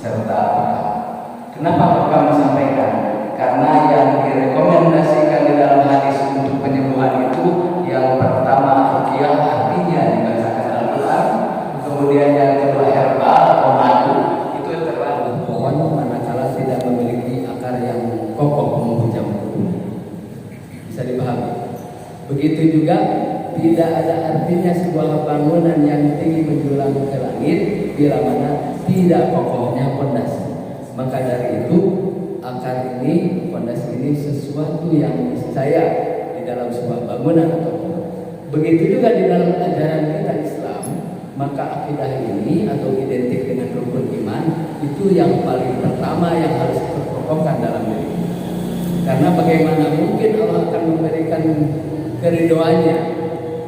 serta peka. Kenapa peka menyampaikan? Karena yang direkomendasikan di dalam hadis untuk penyembuhan itu yang pertama ruqyah, artinya dibacakan Al-Quran, kemudian yang kedua herbal atau madu, itu terlalu pohon manakala tidak memiliki akar yang kokoh menghujam. Bisa dipahami. Begitu juga tidak ada artinya sebuah bangunan yang tinggi menjulang ke langit bila mana tidak kokohnya pondasi. Maka dari itu akar ini, pondasi ini sesuatu yang niscaya di dalam sebuah bangunan atau rumah. Begitu juga di dalam ajaran kita Islam, maka akidah ini atau identik dengan rukun iman itu yang paling pertama yang harus terkokohkan dalam diri. Karena bagaimana mungkin Allah akan memberikan keridhoannya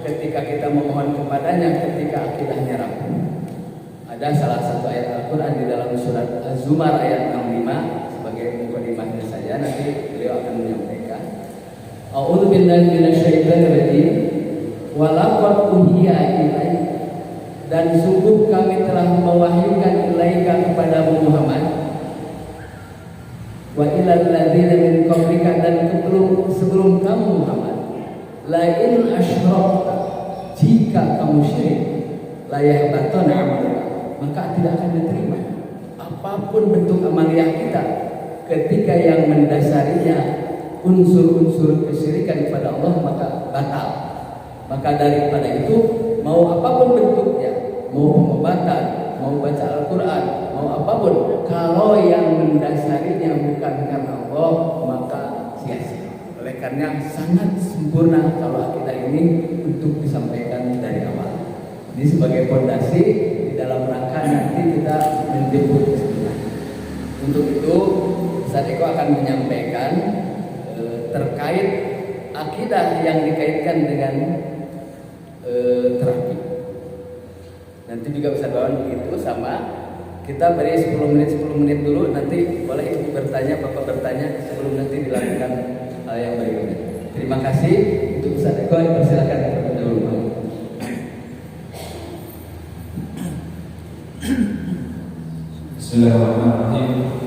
ketika kita memohon kepadanya ketika akidahnya rapuh. Ada salah satu ayat Al-Quran di dalam surat Az-Zumar ayat 65 sebagai mukadimahnya saja, nanti beliau akan menyampaikan. A'udzu billahi minasyaitonir rajim. Wa laqad uhiya ilaika, dan sungguh kami telah mewahyukan ilaika kepada Muhammad, wa ilal ladzina min qablika, dan sebelum kamu Muhammad, la in asyrakta, jika kamu syirik, la yahbatana amaluka, maka tidak akan diterima apapun bentuk amaliyah kita ketika yang mendasarinya unsur-unsur kesyirikan kepada Allah, maka batal. Maka daripada itu, mau apapun bentuknya, mau pengobatan, mau baca Al-Quran, mau apapun, kalau yang mendasarinya bukan karena Allah, maka sia-sia. Oleh karena sangat sempurna kalau akidah ini untuk disampaikan dari awal. Ini sebagai fondasi di dalam rangka nanti kita menjemput kesimpulan. Untuk itu, Ustaz Eko akan menyampaikan terkait akidah yang dikaitkan dengan terapi. Nanti juga bisa bawa begitu sama. Kita beri 10 menit dulu, nanti boleh ibu bertanya, bapak bertanya sebelum nanti dilakukan hal yang berikutnya. Terima kasih. Untuk Ustaz Eko, persilakan terlebih dahulu. Bismillahirrahmanirrahim.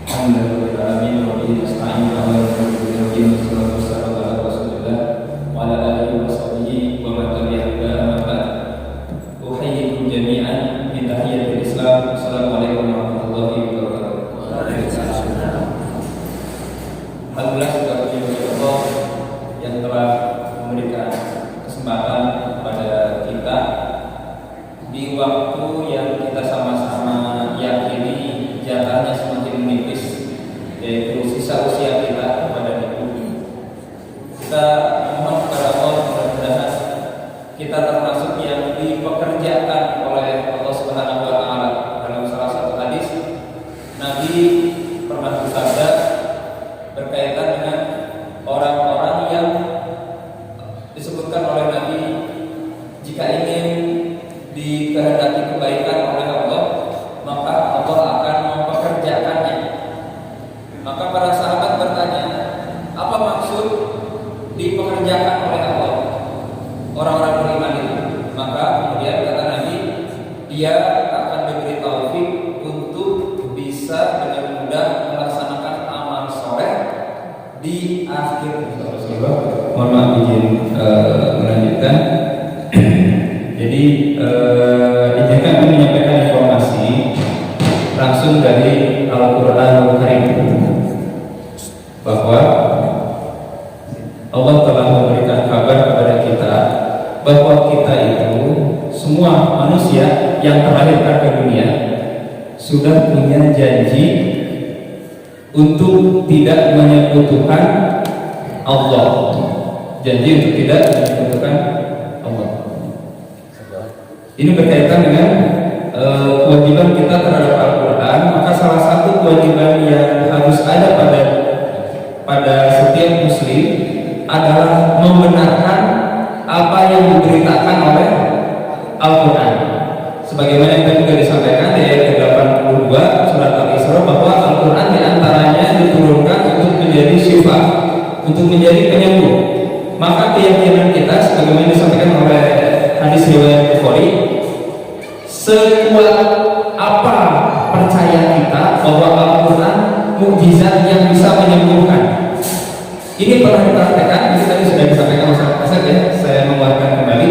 Alhamdulillahirabbil alamin wa bihi nasta'in ala al-hamdulillah wassalatu wassalamu ala Rasulillah wa ala alihi wa sahbihi wa man tabi'ahu amma ba'd. Uhayyikum jami'an bi tahiyyatil Islam. Assalamualaikum warahmatullahi wabarakatuh. Alhamdulillah kita bersyukur Allah yang telah memberikan kesempatan kepada kita di waktu yang kita sama-sama yakini jaraknya semakin menipis, yaitu sisa usia kita kepada itu. Kita mohon kepada Allah mudah-mudahan kita termasuk yang dipekerjakan oleh Allah Subhanahu wa taala. Dalam salah satu hadis Nabi pernah bersabda berkaitan dengan orang-orang yang disebutkan oleh Nabi jika ingin dikehendaki kebaikan oleh Allah, maka Allah akan mempekerjakannya. Maka para sahabat bertanya, apa maksud dipekerjakan oleh Allah orang-orang beriman itu? Maka kemudian kata Nabi, dia akan diberi taufik untuk bisa dengan mudah melaksanakan amal soleh di akhir hidup. Mohon maaf izin melanjutkan. Jadi izinkan kami menyampaikan informasi langsung dari Al-Quran Al-Karim bahwa Allah telah memberikan kabar kepada kita bahwa kita itu semua manusia yang terlahirkan ke dunia sudah punya janji untuk tidak menyekutukan Allah. Janji untuk tidak menyekutukan Allah. Ini berkaitan dengan kewajiban kita terhadap Al-Quran. Maka salah satu kewajiban yang harus ada pada setiap muslim adalah membenarkan apa yang diberitakan oleh Al-Quran. Sebagaimana yang tadi juga disampaikan di ayat 82 surat Al-Isra bahwa Al-Quran diantaranya diturunkan untuk menjadi syifa, untuk menjadi penyembuh. Maka keyakinan kita sebagaimana disampaikan oleh hadis riwayat Bukhari, sekuat apa percaya percaya kita bahwa Al-Quran mukjizat yang bisa menyembuhkan. Ini pernah dipraktekkan, ini tadi sudah disampaikan Mas Asad ya, saya menguatkan kembali.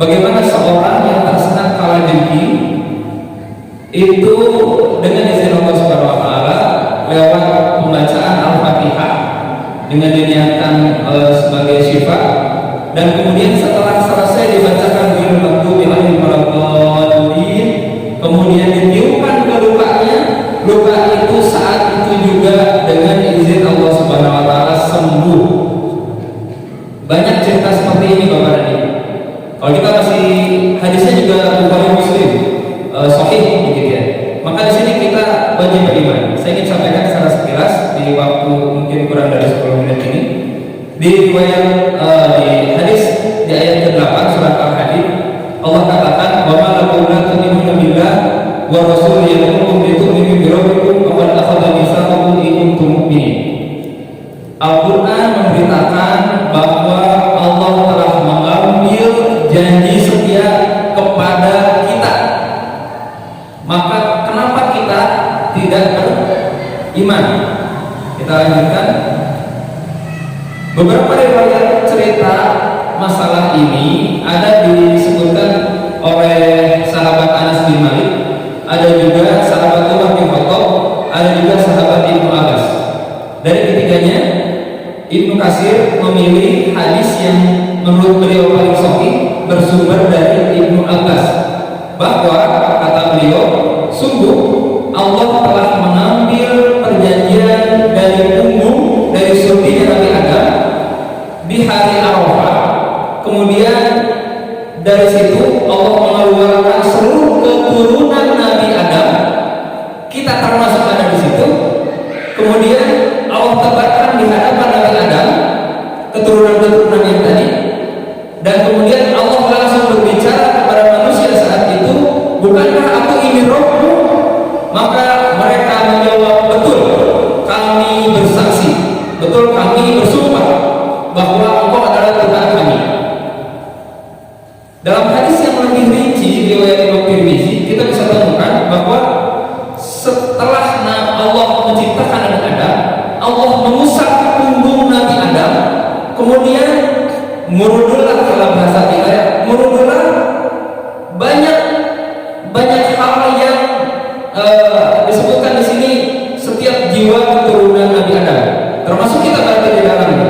Bagaimana seorang yang tersengat kalajengking itu dengan izin Allah Subhanahu wa taala lewat pembacaan Al-Fatihah dengan diniatkan sebagai syifa, dan kemudian setelah selesai dibacakan ghairil maghdubi alaihim waladdallin, kemudian ditiupkan ke lukanya, luka itu saat itu juga dengan izin Allah Subhanahu wa taala sembuh. Banyak cerita seperti ini Bapak dan Ibu. Kalau kita masih hadisnya juga Bukhari Muslim, sahih begitu ya. Maka di sini kita wajib beriman. Saya ingin sampaikan secara sekilas di waktu mungkin kurang dari 10 menit ini. Di riwayat di hadis di ayat ke-8 surat Al-Hadid, Allah katakan, "Wa ma lakum la tu'minuna billah wa rasulihi yaqumu litu'minu bi rabbikum wa qad akhadha mitsaqakum in kuntum mu'minin." Al-Quran memberitakan bahwa Allah telah mengambil janji setia kepada kita. Maka kenapa kita tidak beriman? Kita lanjutkan. Beberapa riwayat cerita masalah ini ada disebutkan oleh sahabat Anas bin Malik, ada juga sahabat Umar bin Khattab, ada juga sahabat Ibnu Abbas. Dari ketiganya, Ibnu Katsir memilih hadis yang menurut beliau paling sahih bersumber dari Ibnu Abbas, bahwa kata beliau, sungguh Allah telah mengambil perjanjian dari punggung dari sulbinya Nabi Adam di hari Arafah. Kemudian dari situ Allah mengeluarkan seluruh keturunan Nabi Adam, kita termasuk ada di situ. Kemudian Allah tebarkan di hadapan Nabi Adam keturunan-keturunan yang tadi, dan kemudian Allah langsung berbicara kepada manusia saat itu, bukankah aku ini Rabbmu? Maka mereka menjawab, betul, kami bersaksi, betul kami bersumpah bahwa Engkau adalah Tuhan kami. Dalam hadis yang lebih rinci riwayat Imam Tirmizi, kita bisa temukan bahwa setelah Allah menciptakan Nabi Adam, Allah mengusap punggung Nabi Adam, kemudian murudullah, dalam bahasa kita ya, murudullah, banyak hal yang disebutkan di sini. Setiap jiwa keturunan Nabi Adam, termasuk kita berada di dalamnya.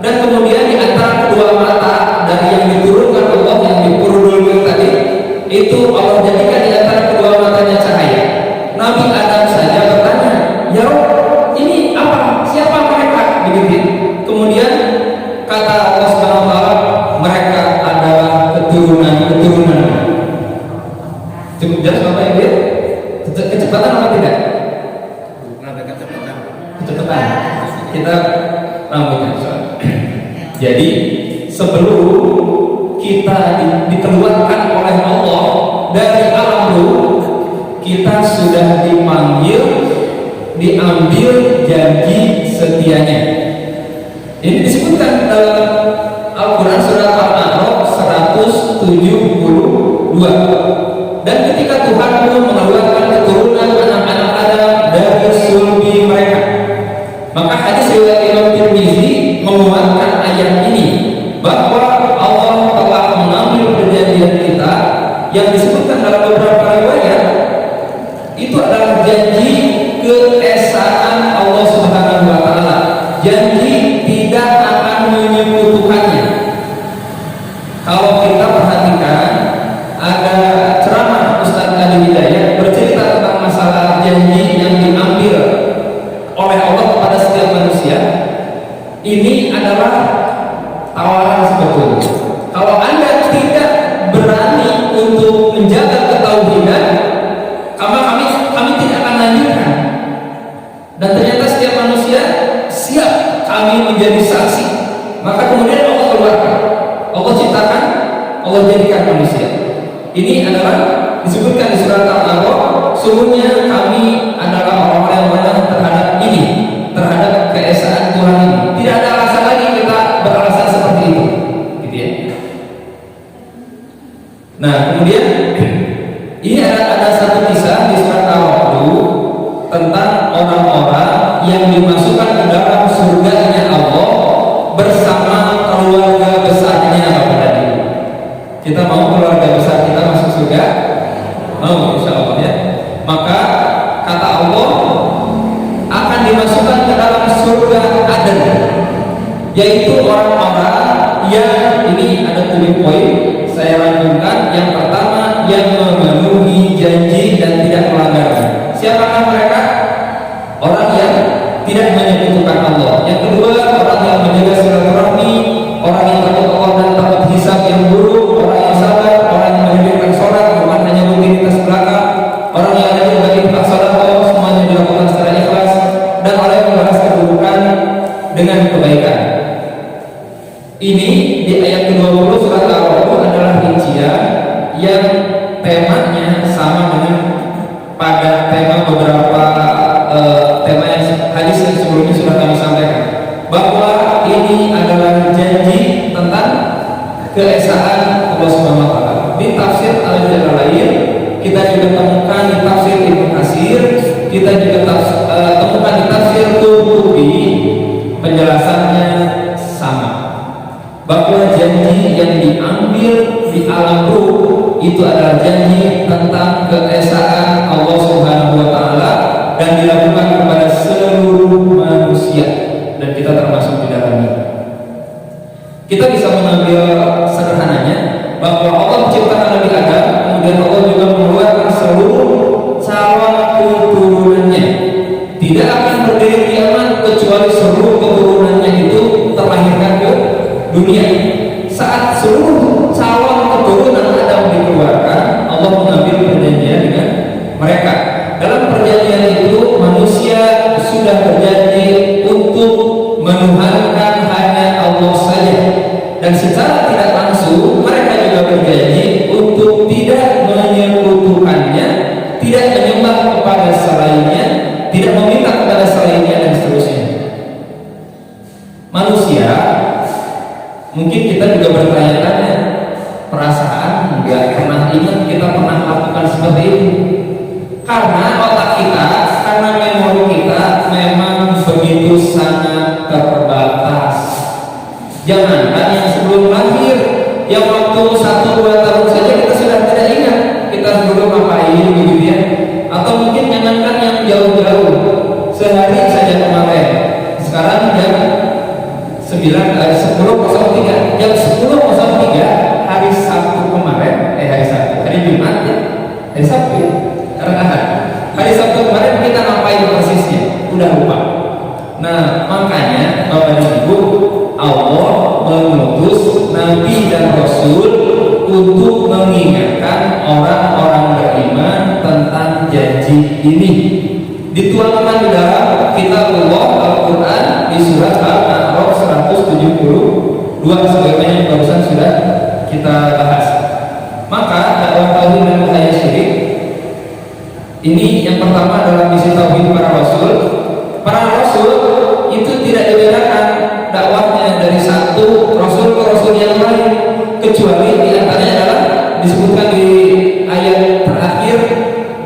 Dan kemudian di antara kedua mata dari yang diturunkan Allah, yang dipurudulkan tadi, itu Allah jadikan di antara kedua matanya cahaya. Nabi Adam saja bertanya, ya Rabb, ini apa? Siapa mereka? Begitu. Kemudian kata Allah Subhanahu wa taala, mereka adalah keturunan. Cukup jelas Bapak Ibu? Kecepatan apa tidak? Kecepatan. Kita rambutkan soal. Jadi sebelum kita dikeluarkan oleh Allah dari alam ruh, kita sudah dipanggil, diambil janji setianya. Ini disebutkan dalam Al-Quran surat Al-A'raf 172. Dan ketika Tuhan pun mengeluarkan keturunan anak-anak Adam dari sulbi mereka, maka hadis riwayat Imam Tirmizi menguatkan ayat ini, bahwa Allah telah mengambil perjanjian kita yang disebutkan dalam beberapa riwayat. Itu adalah janji keesaan Allah Subhanahu wa taala. Janji tidak akan menyekutukannya. Kalau kita perhatikan, ada ceramah Ustaz Adi Hidayat bercerita tentang masalah janji yang diambil oleh Allah kepada setiap manusia. Ini adalah tawaran sebetulnya. Kalau Anda tidak berani untuk menjaga ketauhidan, kami tidak akan lanjutkan. Dan ternyata setiap manusia siap kami menjadi saksi. Maka kemudian Allah keluarkan, Allah ciptakan, Allah jadikan manusia. Ini adalah disebutkan di surat Al-A'raf, sungguhnya kami adalah orang-orang yang beriman terhadap ini, terhadap keesaan Tuhan ini. Tidak ada alasan lagi kita beralasan seperti itu, gitu ya. Nah, kemudian ini ada satu kisah di surat Al-A'raf yang dimasukkan ke dalam surganya Allah bersama keluarga besarnya Bapak dan Ibu. Kita mau keluarga besar kita masuk surga? Mau, insya Allah ya. Maka kata Allah akan dimasukkan ke dalam surga Aden, yaitu orang-orang yang, ini ada 7 poin saya lanjutkan. Yang pertama, yang memenuhi janji dan tidak melanggarnya. Siapakah mereka? Orang yang tidak menyekutukan Allah. Yang kedua, orang yang menjaga silaturahmi, orang yang takut Allah dan takut hisab yang buruk, orang yang sabar, orang yang mendirikan sholat bukan hanya rutinitas belaka, orang yang ada bagi infak sedekah semuanya dilakukan secara ikhlas, dan orang yang membalas keburukan dengan kebaikan. Ini di ayat ke-20 surat Al-A'raf adalah rincian yang temanya sama dengan pada tema beberapa tema yang hadis yang sebelumnya sudah kami sampaikan, bahwa ini adalah janji tentang keesaan Allah Subhanahu wa taala. Di tafsir Al-Jalalain kita juga temukan di tafsir Ibnu Katsir, kita juga temukan di tafsir Qurtubi, penjelasannya sama, bahwa janji yang diambil di alam ruh itu adalah janji tentang keesaan Allah Subhanahu wa taala dan dilakukan kepada seluruh manusia, dan kita termasuk di dalamnya. Kita bisa mengambil sederhananya bahwa Allah menciptakan Nabi Adam, kemudian Allah juga mengeluarkan seluruh calon keturunannya. Tidak akan berdiri kiamat kecuali seluruh keturunannya itu terlahirkan ke dunia. Saat seluruh calon keturunan Adam dikeluarkan, Allah mengambil perjanjian dengan mereka. Dalam perjanjian itu manusia sudah berjanji untuk menuhankan hanya Allah saja, dan secara tidak langsung mereka juga berjanji untuk tidak menyekutukannya, tidak menyembah kepada selainnya, tidak meminta kepada selainnya, dan seterusnya. Manusia, mungkin kita juga bertanya-tanya, perasaan nggak pernah ingat kita pernah lakukan seperti itu. Karena otak kita, karena memori kita memang begitu sangat terbatas. Jangankan yang sebelum lahir, yang waktu 1-2 tahun saja kita sudah tidak ingat kita sebelum ngapain begitu ya. Atau mungkin jangankan yang jauh-jauh, sehari saja kemarin, sekarang jam 10.03, jam 10.03 hari Sabtu kemarin, hari Jumat ya, hari Sabtu ya, hari Sabtu kemarin kita ngapain persisnya? Udah lupa. Nah, makanya Bapak dan Ibu, Allah mengutus Nabi dan Rasul untuk mengingatkan orang-orang beriman tentang janji ini. Dituangkan di dalam kitabullah Al-Quran di surat Al-A'raf 172, sebagaimana yang barusan sudah kita bahas. Maka dakwah tauhid dan bahaya syirik ini yang pertama adalah misi tauhid para rasul. Para rasul itu tidak dibedakan dakwahnya dari satu rasul ke rasul yang lain, kecuali diantaranya adalah disebutkan di ayat terakhir,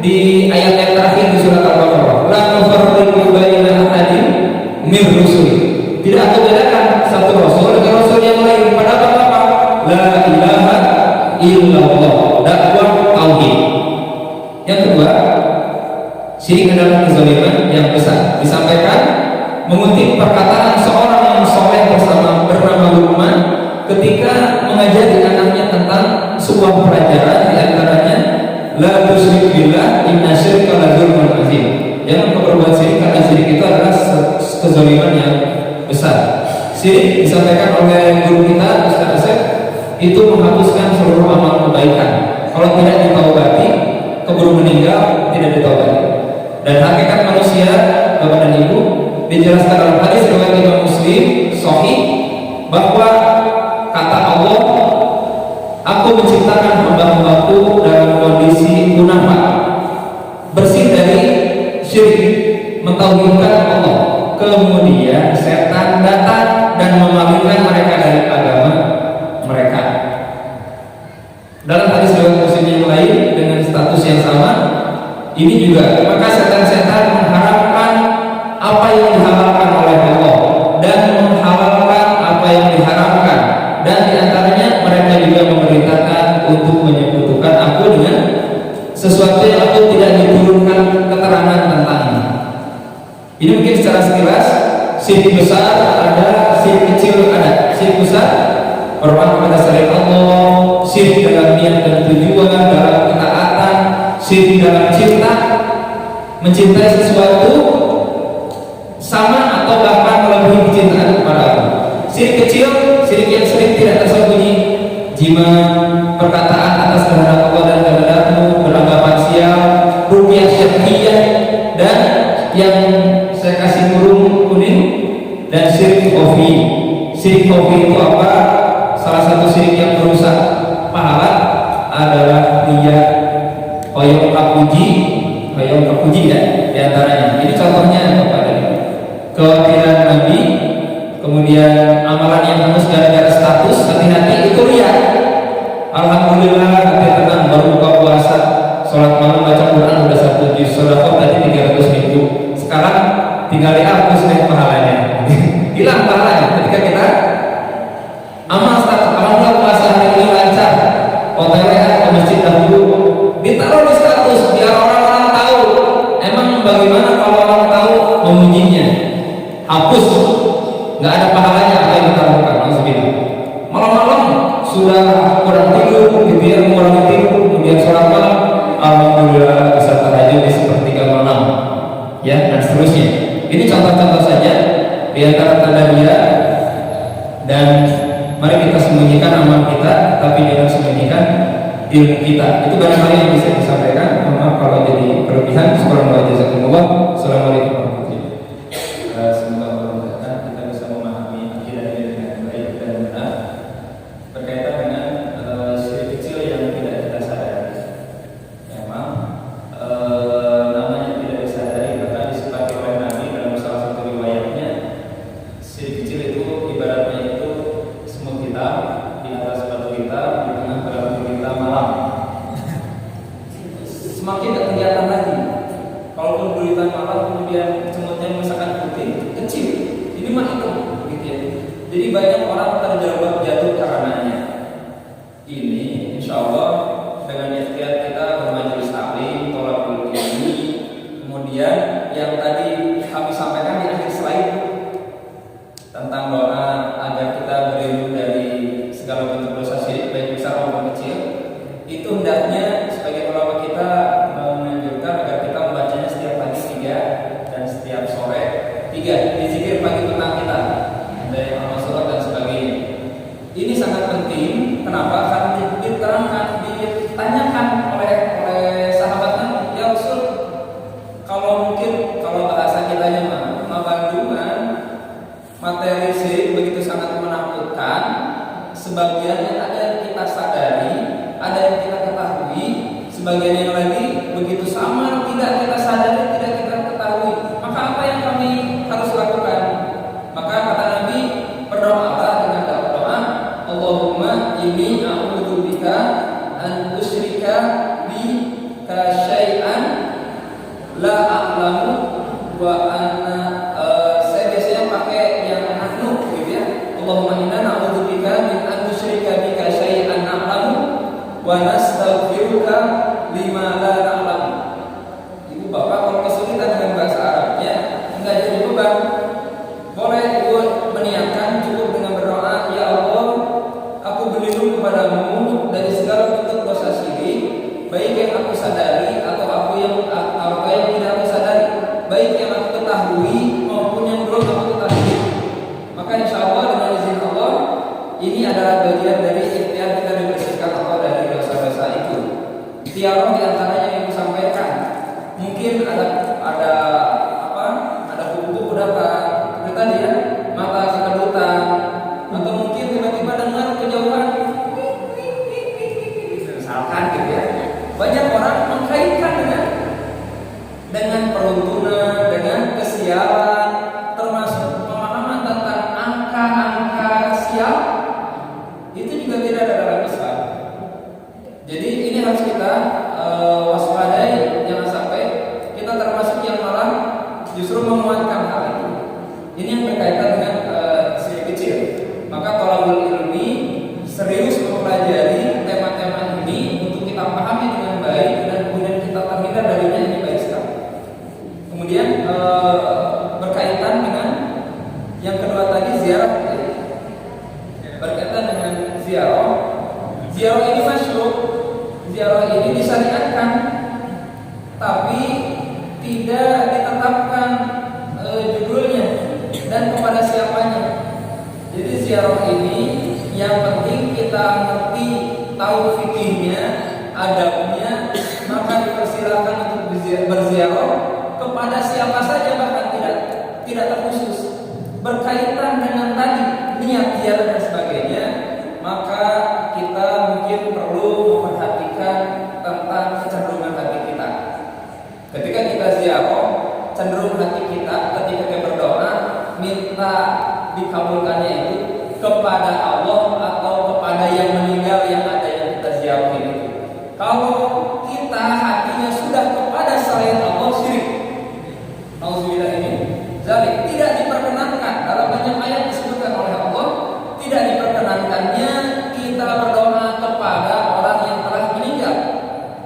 di ayat yang terakhir di surat Al-Baqarah, la nufarriqu baina ahadin min rusuli. Tidak aku bedakan satu rasul dengan rasul yang lain. Padahal apa? La ilaha illallah, dakwah tauhid. Yang kedua, syirik adalah kezaliman yang besar. Disampaikan mengutip perkataan seorang yang soleh bernama Luqman ketika mengajari anaknya tentang sebuah pelajaran, di antaranya la tusyrik billah inna syirka la dzulmun azim. Jangan kau berbuat syirik, karena syirik itu adalah kezaliman yang besar. Syirik disampaikan oleh guru kita Ustaz Asep itu menghapuskan seluruh amal kebaikan. Kalau tidak ditaubati, keburu meninggal, tidak ditaubati. Dan hakikat manusia, Bapak dan Ibu, dijelaskan dalam hadis riwayat Imam Muslim sahih bahwa kata Allah, aku menciptakan hamba-hambaku dalam kondisi munafik, bersih dari syirik, mentauhidkan Allah. Kemudian setan datang dan memalingkan mereka dari agama mereka. Dalam hadis riwayat Muslim yang lain dengan status yang sama, ini juga, maka setan-setan mengharapkan apa yang diharapkan secara sekilas syirik besar ada, syirik kecil ada. Syirik besar berbuat kepada selain Allah, syirik dalam niat dan tujuan, dalam ketaatan, syirik dalam cinta, mencintai sesuatu sama atau bahkan melebihi kecintaan kepada Allah. Syirik kecil, syirik yang sering tidak tersembunyi, jima, perkataan atas kehendak Allah dan kehendakmu, beranggapan sial, rupiah syirkiyah, dan yang saya kasih kurung kuning, dan syirik kofi. Syirik kofi itu apa? Salah satu syirik yang merusak pahala adalah riya, hoyong kapuji ya, diantaranya. Ini contohnya kepada kekhawatiran Nabi, kemudian amalan yang hangus gara-gara status, hati-hati itu riya. Alhamdulillah hati tenang baru buka puasa, sholat malam baca Quran udah 1 juz, sedekah tadi 300.000. Sekarang tinggal dihapus deh pahalanya. Hilang pahalanya ketika kita amal status. Alhamdulillah puasa hari ini lancar, OTW ke masjid dahulu, ditaruh di status biar orang-orang tahu. Emang bagaimana kalau orang tahu memujinya? Hapus, nggak ada pahalanya apa yang kita lakukan. Malam-malam sudah kurang tidur, gitu ya, mengurangi tidur, kemudian sholat malam, alhamdulillah bisa tahajud di sepertiga malam, ya, dan seterusnya. Ini contoh-contoh saja di antara tanda dia. Dan mari kita sembunyikan amal kita, tapi jangan sembunyikan ilmu kita. Itu barangkali yang bisa disampaikan. Mohon maaf kalau jadi berlebihan. Subhanallah, Assalamualaikum warahmatullahi wabarakatuh. Semoga kita bisa memahami akidah ini dengan baik dan benar berkaitan dengan syirik kecil yang tidak kita sadari. Memang namanya tidak disadari, bahkan disebut oleh Nabi dalam salah satu riwayatnya, syirik kecil itu ibaratnya itu semut hitam di atas batu hitam di tengah batu hitam malam. Semakin tidak kelihatan lagi. Kalaupun beritan malam kemudian semutnya misalkan putih, kecil, ini mah hitam, gitu ya. Jadi banyak orang terjebak jatuh karenanya. Ini insya Allah dengan ikhtiar kita bermajelis taklim, tolakul ilmi, kemudian yang tadi kami sampaikan di akhir slide tentang doa agar kita berlindung dari segala bentuk dosa syirik baik besar maupun kecil, itu hendaknya sebagai ulama kita menganjurkan agar kita membacanya setiap pagi 3 dan setiap sore 3 di zikir pagi petang kita dari amal surat dan sebagainya. Ini sangat penting. Kenapa? Karena diterangkan, ditanyakan oleh sahabat Nabi, ya Rasul, kalau mungkin kalau bahasa kitanya mabandungan materi syirik begitu sangat menakutkan, sebagian yang ada yang kita sadari, ada yang kita ketahui, sebagian yang lagi begitu samar, tidak kita sadari, tidak kita ketahui. Maka apa yang kami harus lakukan? Maka kata Nabi, berdoalah dengan doa, Allahumma inni a'udzubika an usyrika bika syai'an la a'lamu wa anna saya biasanya pakai yang nahnu gitu ya. Allahumma inna na'udzubika min an usyrika bika syai'an na'lamu wa nastaghfiruka lima la na'lamu. Ibu bapak kalau kesulitan dengan bahasa Arabnya enggak jadi beban, boleh ibu meniatkan cukup dengan berdoa, ya Allah, aku berlindung kepadamu dari segala bentuk dosa syirik, baik yang aku sadari atau apa yang tidak aku sadari, baik yang aku ketahui maupun yang belum aku ketahui. Maka insya Allah dengan izin Allah, ini adalah bagian dari ikhtiar kita dibersihkan Allah dari dosa-dosa itu. Tiara di antaranya yang disampaikan, mungkin ada kupu-kupu datang, seperti tadi ya, mata kekedutan, atau mungkin tiba-tiba dengar kejauhan, misalkan gitu ya. Banyak orang mengkaitkan dengan peruntunan, dengan kesialan, termasuk pemahaman tentang angka-angka sial, itu juga tidak ada dalam Islam. Jadi ini harus kita waspadai, jangan sampai kita termasuk yang malah justru menguatkan hal itu. Ini yang berkaitan dengan syirik kecil. Maka thalabul ilmi serius mempelajari tema-tema ini untuk kita pahami dengan baik dan kemudian kita terhindar darinya, ini baik sekali. Kemudian berkaitan ziarah ini disyariatkan, tapi tidak ditetapkan judulnya dan kepada siapanya. Jadi ziarah ini yang penting kita ngerti, tahu fikihnya, adabnya, maka dipersilakan untuk berziarah kepada siapa saja, bahkan tidak terkhusus. Berkaitan dengan tadi niat ziarah dan sebagainya, maka kita mungkin perlu memperhatikan tentang kecenderungan hati kita. Ketika kita ziarah, cenderung hati kita ketika kita berdoa minta dikabulkannya itu kepada Allah atau kepada yang meninggal yang ada yang kita ziarah itu. Kalau kita hatinya sudah kepada selain Allah, syirik. Nauzubillah ini zalik, tidak diperkenankan. Dalam banyak ayat disebutkan oleh Allah, tidak diperkenankannya kita berdoa kepada orang yang telah meninggal,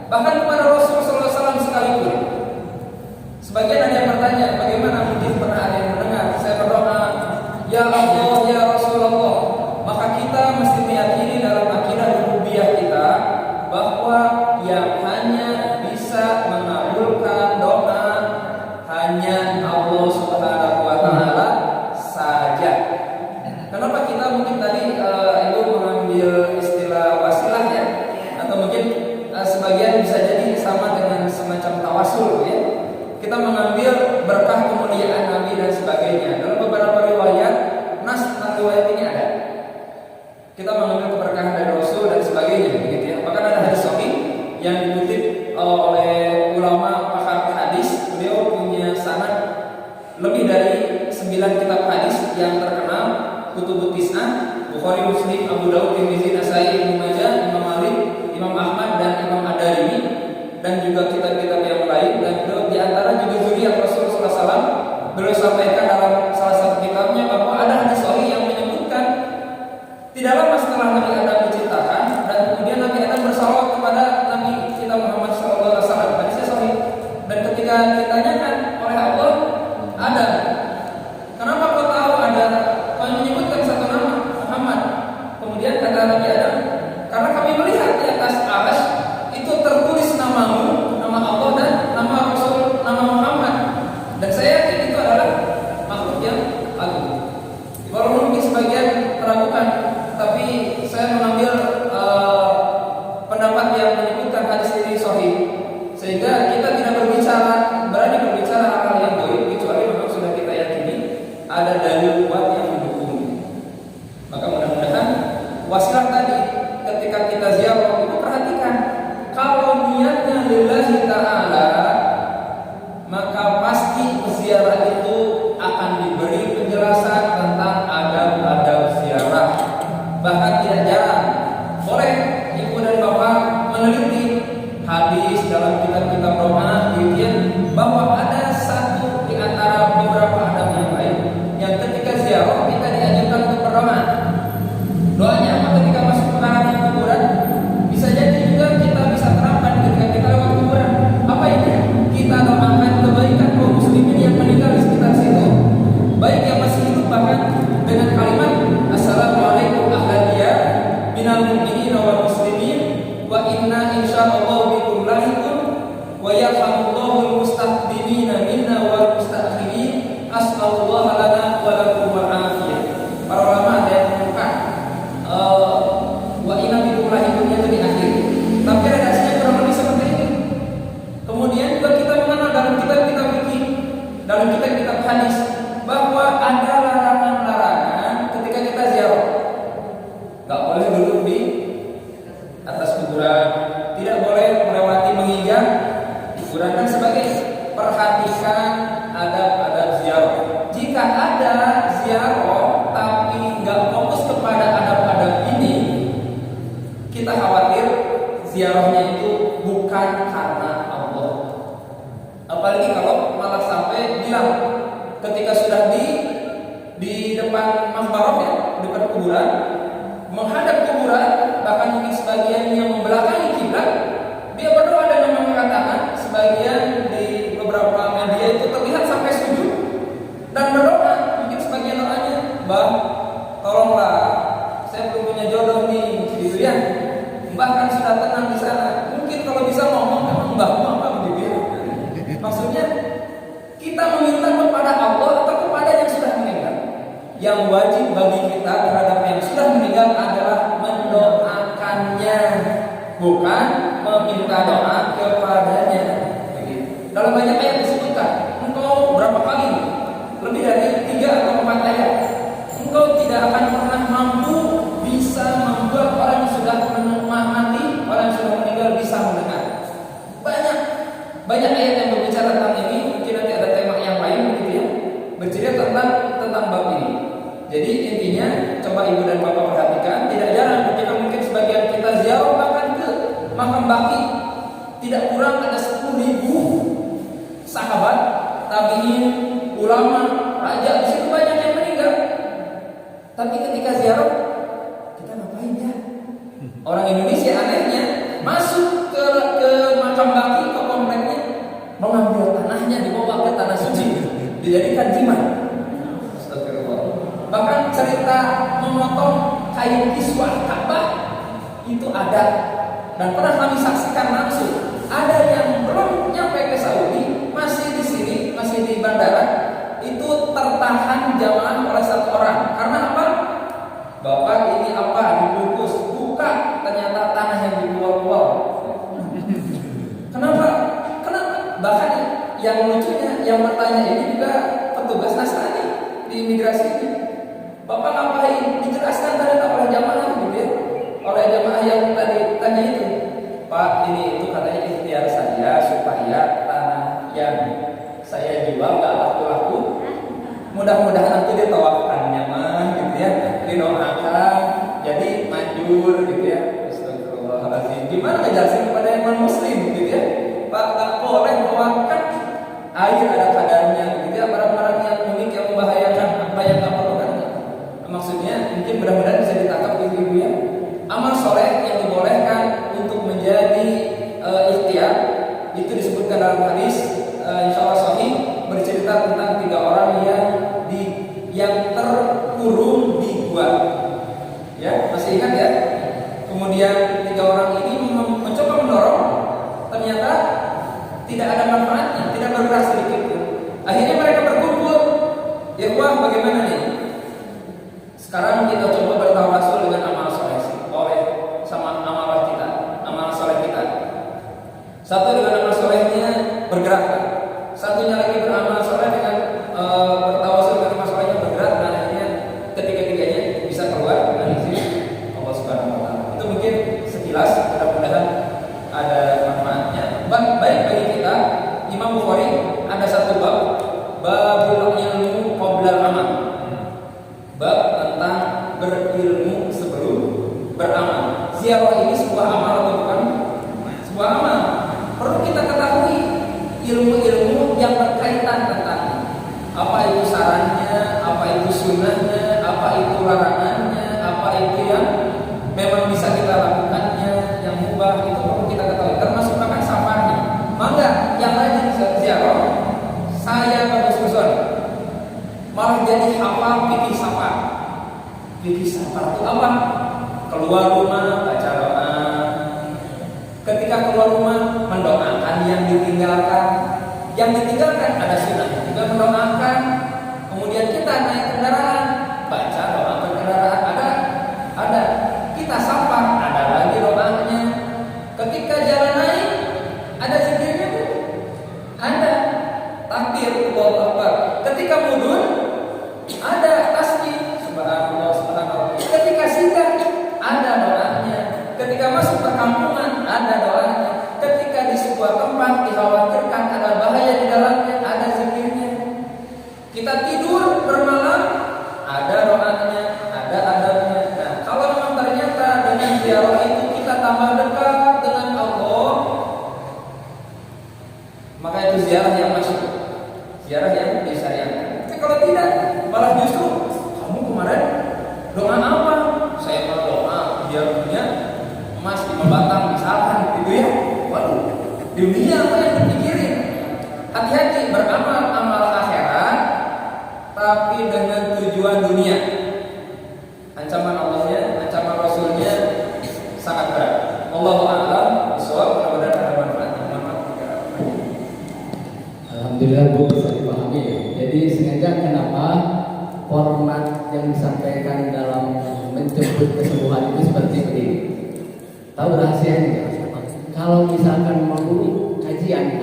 bahkan kepada Rasulullah SAW sekalipun. Sebagian ada yang bertanya, bagaimana mungkin pernah ada yang mendengar saya berdoa, ya Allah, ya Rasulullah. Maka kita mesti meyakini dalam akidah rububiyah kita bahwa yang hanya bisa mengabulkan doa hanya Allah Subhanahu wa taala saja. Kenapa kita mungkin tadi itu mengambil istilah wasilah ya, atau mungkin sebagian bisa jadi sama dengan semacam tawasul ya. Kita mengambil berkah kemuliaan Nabi dan sebagainya. Dalam beberapa riwayat, nas riwayat ini ada. Kita mengambil keberkahan dari Rasul dan sebagainya, begitu ya. Bahkan ada hadis sahih yang dikutip oleh ulama pakar hadis. Beliau punya sanad lebih dari 9 kitab hadis yang terkenal, Kutubut Tis'ah, Bukhari, Muslim, Abu Daud, Tirmidzi, Nasai, Ibnu Majah, Imam Malik, Imam Ahmad dan Imam Ad-Darimi, dan juga kitab-kitab yang lain. Dan di antara juga zuriat Rasulullah SAW, beliau sampaikan dalam salah satu kitabnya bahwa ada hadis sahih yang menyebutkan tidak lama setelah Nabi Adam diciptakan dan kemudian Nabi Adam bersalawat kepada Nabi kita Muhammad SAW. Hadisnya sahih. Dan ketika ditanyakan oleh Allah, Adam, kenapa kau tahu ada? Kau menyebutkan satu nama, Muhammad. Kemudian kata Nabi Adam, karena kami melihat di atas arsy itu tertulis namamu, nama Allah dan nama Rasul, nama Muhammad. Dan saya yakin itu adalah makhluk yang agung. Walaupun mungkin sebagian meragukan, tapi saya mengambil pendapat yang menyebutkan hadis ini sahih, sehingga kita tidak berani berbicara hal yang gaib kecuali memang sudah kita yakini ada dalil kuat yang mendukung. Maka mudah-mudahan wasilah tadi ketika kita ziarah itu perhatikan, kalau niatnya lillahi ta'ala, maka pasti ziarah itu akan diberi penjelasan tentang adab-adab ziarah. Bahkan tidak jarang boleh ibu dan bapak meneliti hadis dalam kitab-kitab doa, bahwa ada satu di antara beberapa adab yang lain yang ketika ziarah kita dianjurkan untuk berdoa. Doanya apa ketika masuk ke karangan kuburan? Bisa jadi juga kita bisa terapkan ketika kita lewat kuburan. Apa ini? Kita doakan kebaikan kaum muslimin yang meninggal di sekitar situ, baik yang masih hidup, bahkan dengan kalimat assalamualaikum ahlan diyar minal mu'minina wal muslimin wa inna insyaallah bikum lahiqun wa yarhamullahu mustaqdimina minna wal mustakhirin as'alullah lana wa lakum wal afiyah. Para ulama ada yang mengungkap wa inna bikum lahiqunnya itu di akhir, tapi redaksinya kurang lebih seperti itu. Kemudian juga kita mengenal dalam kitab-kitab fikih, dalam kitab-kitab hadis, bahwa ada larangan-larangan ketika kita ziarah. Gak boleh duduk di atas kuburan, tidak boleh melewati menginjak kuburan dan sebagainya. Perhatikan adab-adab ziarah. Jika ada ziarah tapi nggak fokus kepada adab-adab ini, kita khawatir ziarahnya itu bukan karena Allah. Apalagi kalau malah sampai bilang ketika sudah di depan makbarah ya, depan kuburan, menghadap kuburan, bahkan mungkin sebagian yang membelakangi kiblat, dia berdoa dan mengatakan, sebagian di beberapa media itu terlihat sampai sujud dan berdoa. Mungkin sebagian doanya, Bang, tolonglah, saya belum punya jodoh nih, gitu ya. Bahkan sudah tenang di sana. Mungkin yang wajib bagi kita terhadap yang sudah meninggal adalah mendoakannya, bukan meminta doa kepadanya. Dalam banyak ayat disebutkan, engkau berapa kali, lebih dari 3 atau 4 ayat, engkau tidak akan pernah mampu bisa membuat orang yang sudah mati, orang yang sudah meninggal bisa mendengar. Banyak ayat yang berbicara tentang ini. Mungkin nanti ada tema yang lain begitu ya, bercerita tentang bab ini. Jadi intinya, coba ibu dan bapak perhatikan, tidak jarang ketika mungkin sebagian kita ziarah bahkan ke makam baki, tidak kurang ada 10.000 sahabat, tabi'in, ulama, raja, di situ banyak yang meninggal. Tapi ketika ziarah, kita ngapain ya? Orang Indonesia anehnya masuk ke makam baki, ke kompleknya, mengambil tanahnya, dibawa ke tanah suci, dijadikan jimat. Astagfirullah. Bahkan cerita memotong kain kiswah Ka'bah itu ada, dan pernah kami saksikan langsung. Ada yang belum nyampe ke Saudi, masih di sini, masih di bandara, itu tertahan jamaah oleh 1 orang. Karena apa? Bapak ini apa? Dibungkus, buka, ternyata tanah yang dibuang-buang. Kenapa? Bahkan yang lucunya, yang bertanya ini juga petugas Nasrani di imigrasi ini. Bapak ngapain? Dijelaskan tadi oleh jamaah gitu ya, oleh jamaah yang tadi tanya itu. Pak, ini itu katanya ikhtiar saya supaya tanah yang saya jual gak laku-laku. Mudah-mudahan nanti ditawafkannya mah gitu ya, didoakan jadi manjur gitu ya. Astagfirullahaladzim. Gimana ngejelasin kepada yang non-muslim gitu ya? Pak, gak boleh bawakan air ada kadarnya gitu ya, barang-barang yang unik yang membahayakan, apa yang gak perlu kan? Maksudnya mungkin mudah-mudahan bisa ditangkap ibu-ibu ya. Amal soleh yang dibolehkan untuk menjadi ikhtiar itu disebutkan dalam hadis insyaallah sahih, bercerita tentang 3 orang yang terkurung di gua. Ya, masih ingat ya? Kemudian 3 orang ini mencoba mendorong, ternyata tidak ada manfaatnya, tidak bergerak sedikit pun. Akhirnya mereka berkumpul. Ya wah, bagaimana nih? Sekarang kita coba bertawasul dengan amal soleh sama amal kita, amal soleh kita. Satu dengan amal solehnya bergerak, satunya lagi beramal soleh dengan bertawasul dengan amal solehnya bergerak, dan akhirnya ketiga-tiganya bisa keluar dari sini Allah Subhanahu Wa Taala. Itu mungkin sekilas, mudah-mudahan ada manfaatnya. Baik bagi kita. Imam Bukhari ada satu babul ilmu qoblal amal, bab tentang berilmu sebelum beramal. Ziarah ini sebuah amal atau bukan? Sebuah amal. Perlu kita ketahui ilmu-ilmu yang berkaitan tentang apa itu sarannya, apa itu sunnahnya, apa itu larangannya, apa itu yang memang bisa kita lakukannya, yang mubah, itu perlu kita ketahui. Termasuk bahkan safarnya. Maka yang rajin ziarah, saya bagus-bagusan malah jadi hafal fikih safar. Fikih safar itu apa? Keluar rumah baca doa. Ketika keluar rumah mendoakan yang ditinggalkan. Yang ditinggalkan ada sunnah juga mendoakan. Kemudian kita naik kendaraan baca doa kendaraan, ada. Kita safar ada lagi doanya. Ketika jalan naik ada zikirnya, ada takbir Allahu Akbar. Ketika mundur ada tasbih subhanallah subhanallah. Ketika singgah ada doanya. Ketika masuk perkampungan ada doanya. Ketika di sebuah tempat dikhawatirkan ada bahaya di dalamnya ada zikirnya. Kita tidur bermalam ada doanya, ada adabnya. Nah, kalau memang ternyata dengan ziarah itu kita tambah dekat dengan Allah, maka itu ziarah yang masuk, ziarah yang disyariatkan. Tapi kalau tidak, malah justru kamu kemarin doa apa? Saya mau doa biar punya emas 5 batang misalkan, gitu ya. Waduh, dunia apa yang dipikirin? Hati-hati beramal amal akhirat, tapi dengan tujuan dunia. Ancaman Allahnya, ancaman Rasulnya sangat berat. Wallahu a'lam bishawab. Mudah-mudahan ada manfaatnya. Alhamdulillah Bu, bisa dipahami ya. Jadi sengaja kenapa format yang disampaikan dalam menjemput kesembuhan itu seperti ini. Tahu rahasianya? Kalau misalkan mau kajian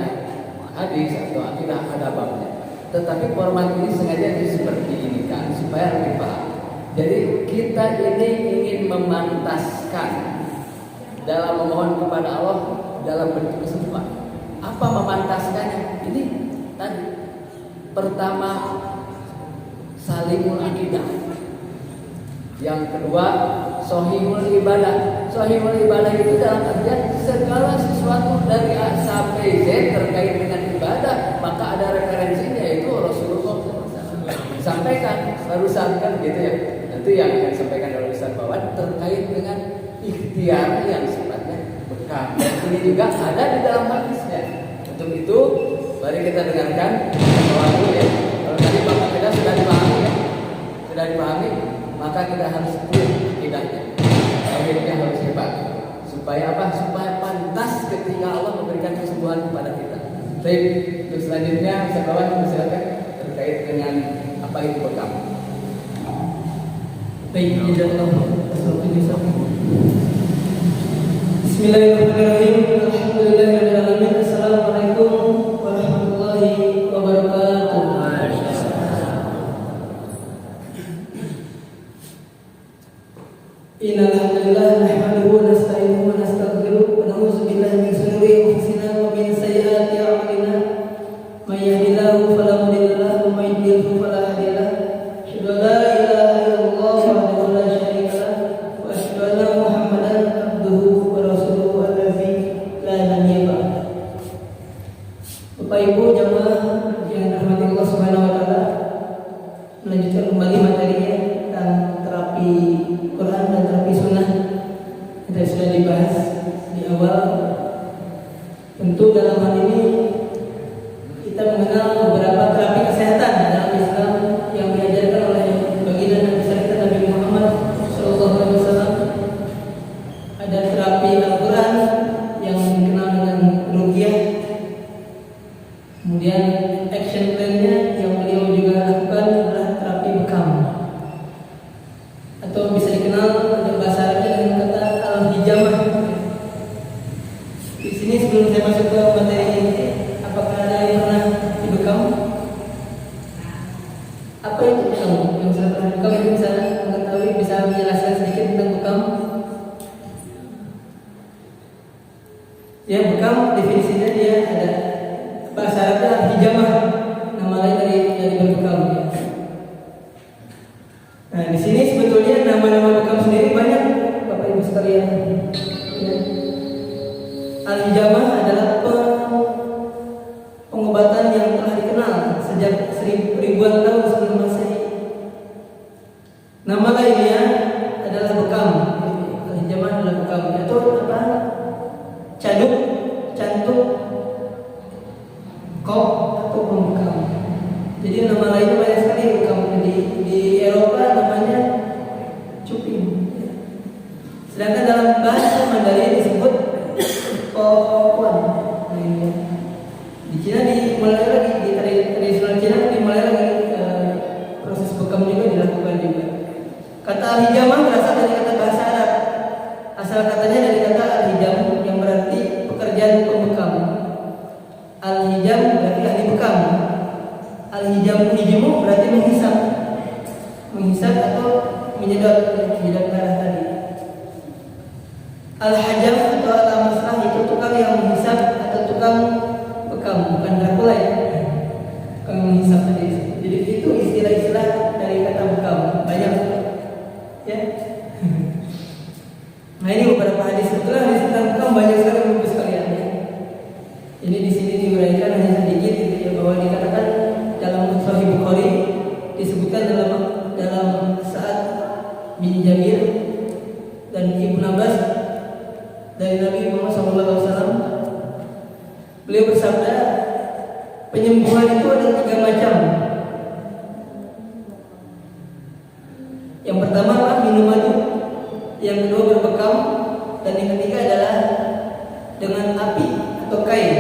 hadis atau akidah ada babnya, tetapi format ini sengaja seperti ini kan supaya lebih paham. Jadi kita ini ingin memantaskan dalam memohon kepada Allah dalam bentuk kesembuhan. Apa memantaskannya? Ini tadi pertama salimul akidah, yang kedua sohihul ibadah. Sohihul ibadah itu dalam artian segala sesuatu dari A sampai Z terkait dengan ibadah maka ada referensinya, yaitu Rasulullah SAW sampaikan barusan kan gitu ya. Itu yang disampaikan oleh Ustaz Bawan terkait dengan ikhtiar yang sifatnya bekam. Dan ini juga ada di dalam hadisnya. Untuk itu mari kita dengarkan bahwa ya. Kalau tadi Bapak kita sudah dipahami ya, sudah dipahami, maka kita harus clear akidahnya. Akhirnya harus hebat. Supaya apa? Supaya pantas ketika Allah memberikan kesembuhan kepada kita. Baik, untuk selanjutnya Ustaz Bawan silakan terkait dengan apa itu bekam. Baik, Bismillahirrahmanirrahim. Alhamdulillahirabbil alamin. Assalamualaikum warahmatullahi wabarakatuh. Innal hamdalillah nahmaduhu wa nasta'inuhu wa nastaghfiruh wa na'udzu billahi min shururi anfusina wa min sayyiati a'malina. May yahdihillahu fala mudilla lahu wa may yudlil fala hadiya lahu. Asyhadu an la ilaha illallah wahdahu la syarika lahu wa asyhadu anna Muhammadan abduhu wa rasuluhu allazi la nabiyya ba'd. Bapak Ibu jamaah yang dirahmati Allah Subhanahu wa taala, melanjutkan kembali materinya tentang terapi Quran dan terapi sunnah. Kita sudah dibahas di awal. Tentu dalam hal ini kita mengenal beberapa terapi kesehatan dalam Islam yang diajarkan oleh baginda Nabi kita Nabi Muhammad SAW. Ada terapi Al-Quran yang dikenal dengan ruqyah. Kemudian action plan-nya yang beliau juga lakukan adalah terapi bekam, atau bisa dikenal dalam bahasa Arabnya dengan kata al-hijamah. Di sini sebelum saya masuk ke materi ini, apakah ada yang pernah dibekam? Apa itu bekam? Yang sudah pernah bekam itu bisa mengetahui, bisa menjelaskan sedikit tentang bekam? Ya, bekam definisinya dia ada bahasa Arabnya al-hijamah, nama lain dari berbekam. Nah, di sini sebetulnya nama-nama bekam sendiri banyak, Bapak Ibu sekalian. Ya. Al-hijamah adalah pengobatan yang telah dikenal sejak ribuan tahun sebelum Masehi. Nama lainnya adalah bekam. Al-hijamah adalah bekam. Itu apa? Caduk, cantuk, kok atau pembekam. Jadi nama lainnya banyak sekali bekam. Di Eropa namanya cuping. Sedangkan dalam bahasa Mandarin disebut kokon. Di Cina dimulai lagi, di tradisional Cina dimulai lagi proses bekam juga dilakukan juga. Kata al-hijamah berasal dari kata bahasa Arab. Asal katanya dari kata al-hijam yang berarti pekerjaan pembekam. Al-hijam berarti ahli bekam. Al-hijmu berarti menghisap atau menyedot darah tadi. Al-hajam atau al-masrah itu tukang yang menghisap atau tukang bekam, bukan Dracula ya. Tukang menghisap tadi. Jadi itu istilah-istilah dari kata bekam banyak ya. Nah, ini beberapa hadis setelah hadis tentang bekam banyak sekali Bapak sekalian ya. Ini di sini diuraikan hanya sedikit gitu ya, bahwa dikatakan dalam Sahih Bukhari disebutkan dalam Sa'ad bin Jabir dan Ibnu Abbas dari Nabi Muhammad SAW. Beliau bersabda, penyembuhan itu ada 3 macam. Yang pertama adalah minum madu, yang kedua berbekam, dan yang ketiga adalah dengan api atau kain.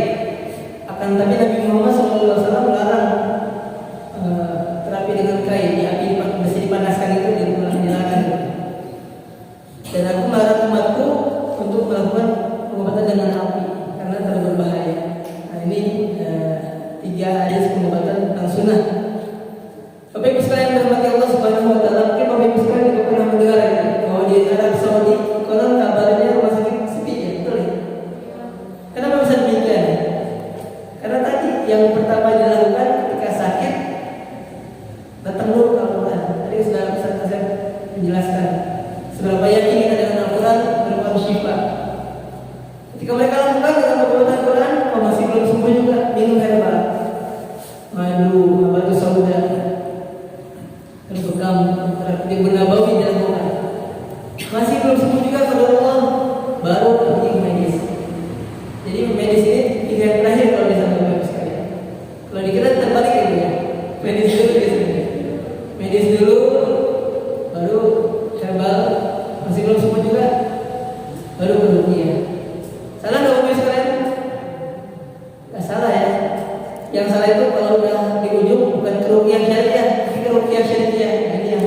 Akan tapi Nabi Muhammad SAW melarang terapi dengan kain, di api madu, batu sauda, berbekam di Nabawi dilakukan. Masih belum sembuh juga pada Allah, baru pergi ke medis. Jadi medis ini pilihan terakhir kalau disampaikan sekalian. Kalau dikira terbalik ya, medis dulu biasanya. Medis dulu, baru herbal. Masih belum sembuh juga, baru berukia. Salah nggak Bapak sekalian? Nggak salah ya. Yang salah itu kalau udah di ujung bukan kerugian syariah, tapi kerugian syariah. Ini yang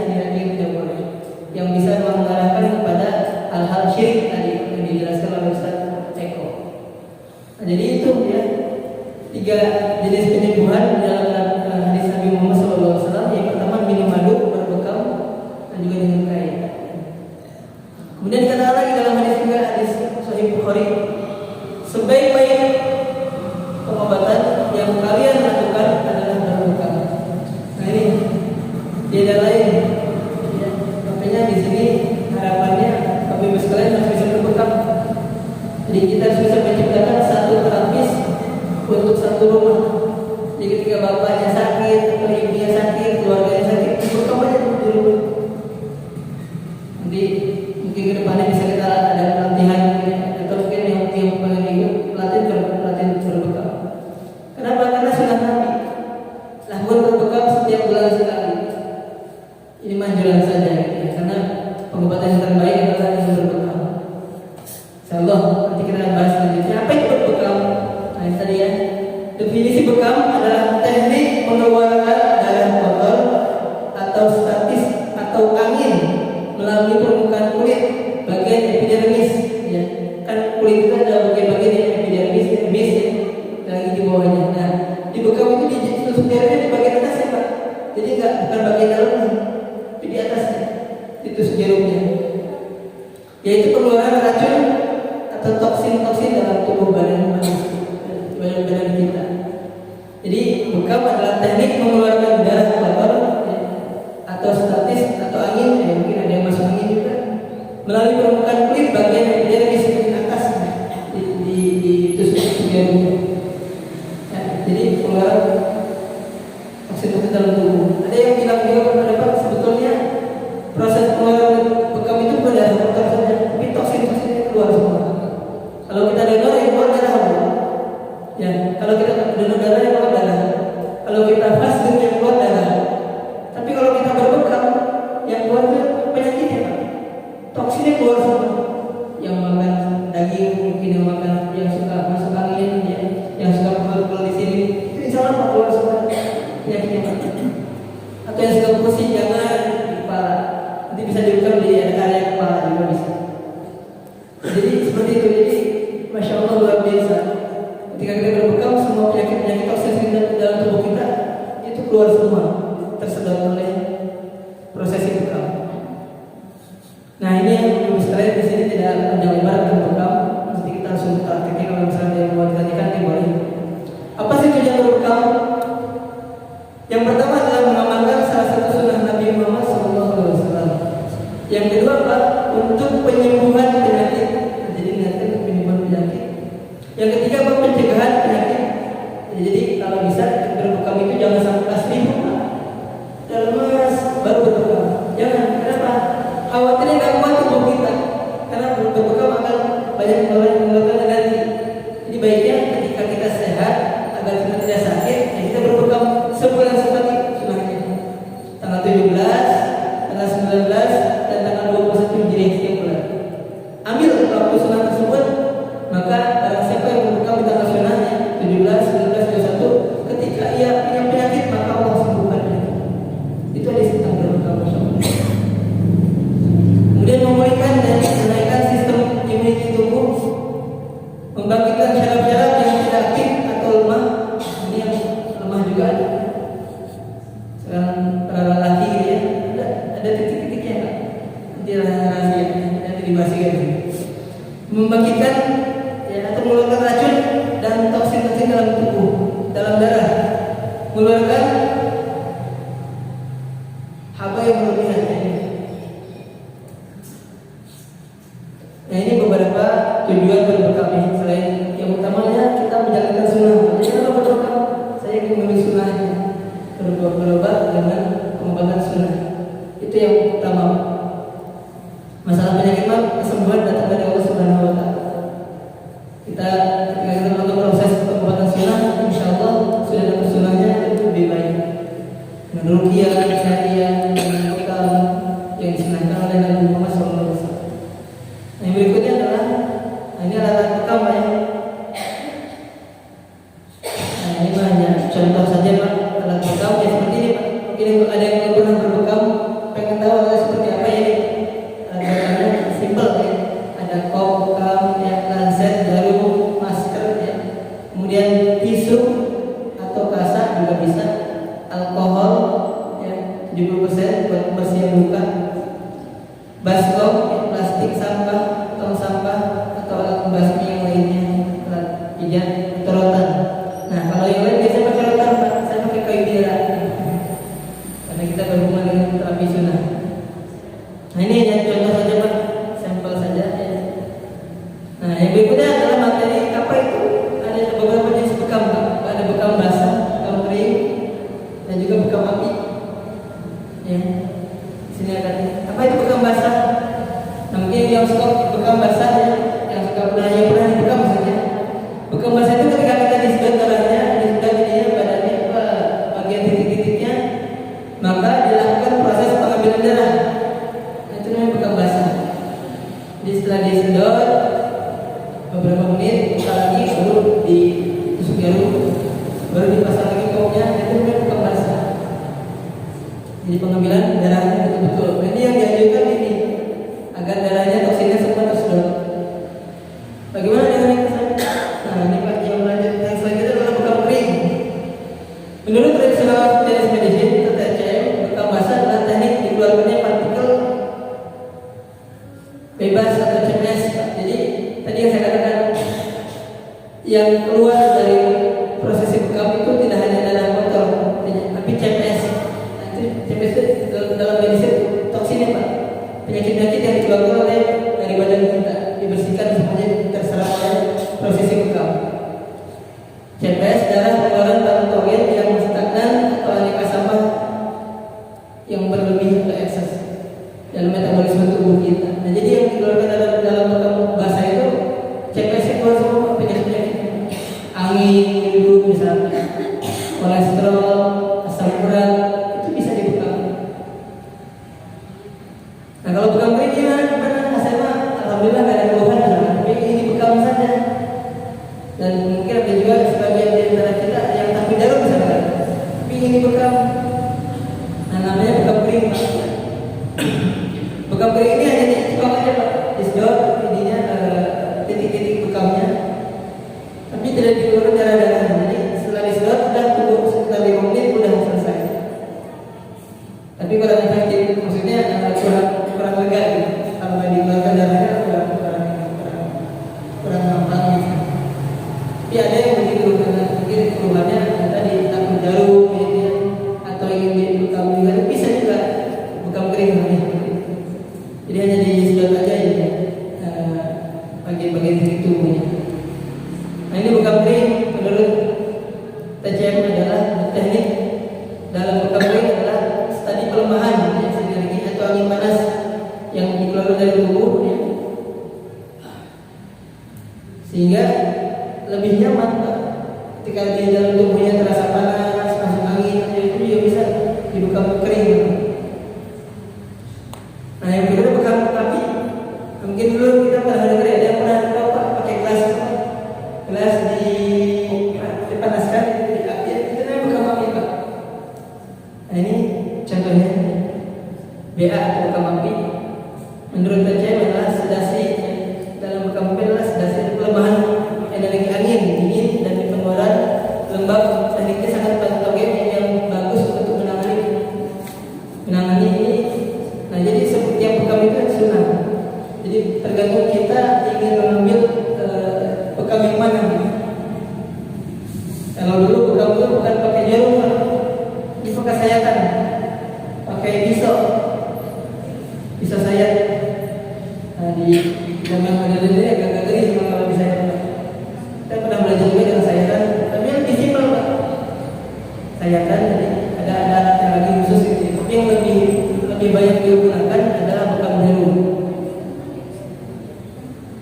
tidak boleh. Yang bisa mengarahkan kepada hal-hal syirik tadi yang dijelaskan oleh Ustaz Eko. Nah, jadi itu ya 3 jenis penyembuhan dalam hadis Nabi Muhammad SAW. Yang pertama minum madu berbekam dan juga dengan kain. Kemudian dikatakan lagi dalam hadis juga hadis Sahih Bukhari, sebaik-baik pengobatan yang kalian lakukan adalah berbekam. Nah ini beda lain. Ya, makanya di sini harapannya Bapak Ibu sekalian harus bisa berbekam. Jadi kita harus bisa menciptakan satu terapis untuk satu rumah. Jadi ketika bapaknya sakit, atau ibunya sakit, keluarganya sakit, berbekam aja di rumah. Nanti mungkin ke depannya bisa kita ada pelatihan atau mungkin yang pelatihan berbekam. Kenapa? Karena sudah Nabi lakukan berbekam setiap bulan sekali. Ini manjuran saja ya, karena pengobatan yang terbaik adalah yang berbekam. Insyaallah nanti kita bahas selanjutnya apa itu berbekam. Nah ini tadi ya, definisi bekam adalah teknik mengeluarkan darah kotor atau statis atau angin melalui permukaan kulit bagian epidermis ya. Kan kulit itu ada bagian-bagian yang epidermis, dermis ya, lagi di bawahnya. Nah, di bekam itu ditusuk jarinya di bagian atas ya Pak. Jadi bukan bagian dalamnya, tapi di atasnya ditusuk jarumnya. Yaitu pengeluaran racun atau toksin-toksin dalam tubuh badan manusia, badan kita. Jadi bekam adalah teknik mengeluarkan darah kotor ya, atau statis atau angin ya, mungkin ada yang masuk angin juga melalui permukaan kulit bagian epidermis di atas ditusuk jarumnya. Ya, jadi pengeluaran toksin dalam tubuh. Ada yang bilang juga pendapat sebetulnya proses pengeluaran bekam itu bukan darah kotor saja, tapi toksin-toksinnya keluar semua. Kalau kita donor yang keluar darah, ya. Kalau kita donor darah yang keluar darah. Kalau kita fasting yang keluar darah. Tapi kalau kita berbekam yang keluar itu penyakitnya, Pak. Toksinnya keluar semua. Yang makan daging, mungkin yang makan yang suka masuk angin, ya, yang suka pukul di sini, itu insya Allah Pak keluar semua penyakitnya. Atau yang suka pusing jangan di kepala, nanti bisa dibekam di area kepala juga bisa. Jadi seperti itu. Jadi masya Allah luar biasa. Ketika kita berbekam semua penyakit toksin dalam tubuh kita itu keluar semua, tersedot oleh prosesi bekam. Nah ini yang sekalian di sini tidak panjang lebar tentang bekam. Nanti kita langsung prakteknya kalau misalnya yang mau ditanyakan boleh. Apa sih tujuan berbekam? Yang pertama adalah mengamalkan salah satu sunnah Nabi Muhammad SAW. Yang kedua apa? Untuk penyembuhan penyakit. Jadi niatnya untuk penyembuhan penyakit. Yang ketiga apa? Pencegahan penyakit. Jadi kalau bisa berbekam itu jangan sampai asli dalam mas baru berbekam. Jangan. Kenapa? Khawatirnya nggak kuat tubuh kita. Karena berbekam akan banyak mengeluarkan energi. Jadi baiknya ketika kita sehat agar kita tidak sakit, ya kita berbekam sebulan sekali sunahnya. Tanggal 17, tanggal 19, dan tanggal 21 Hijriah setiap bulan. Ambil waktu sunah tersebut, maka barang siapa yang berbekam di tanggal sunahnya 17, 19, 21, ketika ia punya penyakit maka Allah sembuhkannya. Itu ada tentang berbekam. Kemudian memulihkan dan menaikkan sistem imunitas tubuh, membangkitkan syaraf-syaraf yang tidak aktif atau lemah. Ini yang lemah juga ada. Sekarang para laki gitu ya, ada titik-titiknya Pak. Nanti rahasia, nanti dibahas juga. Membangkitkan ya, atau mengeluarkan racun dan toksin-toksin dalam tubuh, dalam darah, mengeluarkan haba yang berlebihan. Nah ini beberapa tujuan berbekam ini. Selain yang utamanya kita menjalankan sunnah. Jadi kalau berbekam saya ingin memilih sunnahnya. Itu yang pertama. Masalah penyakit mah kesembuhan datang dari Allah Subhanahu wa taala. Kita ketika kita melakukan proses pengobatan sunnah, insya Allah sudah dapat sunnahnya itu lebih baik. Menurut ruqyah, syariah, bekal yang disunahkan oleh Nabi Muhammad SAW. Nah, yang berikutnya adalah ini alat bekam ya. Nah, ini hanya contoh saja Pak, alat bekam ya seperti ini Pak. Mungkin ada yang belum pernah berbekam, pengen tahu alatnya seperti apa ya. Alatnya simpel ya. Ada kop, bekam, ya, lancet, jarum, masker ya. Kemudian tisu atau kasa juga bisa. Alkohol ya 70% buat pembersihan luka. Baskom ya, plastik sampah, tong sampah atau alat pembasmi yang lainnya, alat pijat atau rotan. Nah, kalau yang lain biasanya pakai rotan Pak, saya pakai kayu tiara karena kita berhubungan dengan terapi sunnah. Nah, ini hanya contoh saja Pak, sampel saja ya. Nah, yang berikutnya adalah materi apa itu? Ada beberapa jenis bekam Pak. Ada bekam basah, bekam kering, dan juga bekam api. Ya, di sini ada apa itu bekam basah? Nah, mungkin yang suka bekam basah ya, yang pernah dibekam maksudnya. Bekam basah itu ketika kita disedot darahnya, disedot ininya badannya, bagian titik-titiknya, maka dilakukan proses pengambilan darah. Nah, itu namanya bekam basah. Jadi setelah disedot beberapa menit, buka lagi, baru ditusuk jarum, baru dipasang lagi kopnya, itu namanya bekam basah. Jadi pengambilan darahnya betul-betul. Nah, ini yang dianjurkan ini agar darahnya toksinnya semua tersedot. Bagaimana dengan yang selanjutnya? Nah, ini Pak yang selanjutnya adalah bekam kering. Menurut tradisional jenis medicine atau TCM, bekam basah adalah teknik dikeluarkannya partikel bebas atau CPS. Jadi tadi yang saya katakan, yang keluar dari prosesi bekam itu tidak hanya darah kotor, tapi CPS. CPS itu dalam medis toksin ya Pak, penyakit-penyakit yang dikeluarkan oleh dari badan kita dibersihkan semuanya terserap oleh prosesi bekam. CPS darah pengeluaran patogen yang stagnan atau aneka sampah yang berlebih atau ekses dalam metabolisme tubuh kita. Nah, jadi yang dikeluarkan dalam bekam basah itu CPS itu keluar semua penyakit-penyakit angin, debu misalnya, kolesterol, asam urat. Nah, kalau bekam kering gimana? Saya mah alhamdulillah nggak ada keluhan, tapi ini bekam saja. Dan mungkin ada juga sebagian di antara kita yang takut jarum misalnya, tapi ini bekam. Nah, namanya bekam kering. Bekam kering ini hanya dicetok aja Pak, disedot ininya titik-titik bekamnya, tapi tidak dikeluarkan darah-darah. Jadi setelah disedot sudah tunggu sekitar 5 menit sudah selesai. Tapi kurang efektif, maksudnya kurang lega gitu. Kalau nggak dikeluarkan darahnya kurang gampang gitu. Tapi ada yang begitu karena mungkin keluhannya tadi takut jarum gitu ya, atau ingin bekam juga bisa juga bekam kering namanya. Jadi hanya disedot aja ya bagian-bagian titik tubuhnya. Nah, ini bekam kering menurut TCM adalah teknik dalam bekam kering adalah tadi pelemahan ya, sinergi atau angin panas yang dikeluarkan dari tubuh ya, sehingga lebih nyaman ketika di dalam tubuhnya terasa panas, masuk angin, itu juga bisa dibekam kering. Nah, yang kedua bekam api. Mungkin dulu kita pernah dengar ada yang pernah tahu Pak pakai gelas dipanaskan di api, itu namanya bekam api Pak. Nah, ini contohnya BA atau bekam api. Menurut TCM adalah sedasi dalam bekam api adalah sedasi pelemahan energi angin, dingin dan pengeluaran lembab. Tekniknya sangat patogen yang bagus untuk menangani ini. Nah, jadi setiap bekam itu sunnah. Jadi tergantung kita ingin mengambil bekam yang mana. Kalau dulu bekam itu bukan pakai jarum, ini pakai sayatan, pakai pisau sayat. Nah, di zaman modern ini agak geli cuma kalau bisa. Kita pernah belajar juga dengan sayatan, tapi yang lebih simpel Pak. Sayatan, jadi ada alat yang lagi khusus gitu. Tapi yang lebih baik banyak digunakan adalah bekam jarum.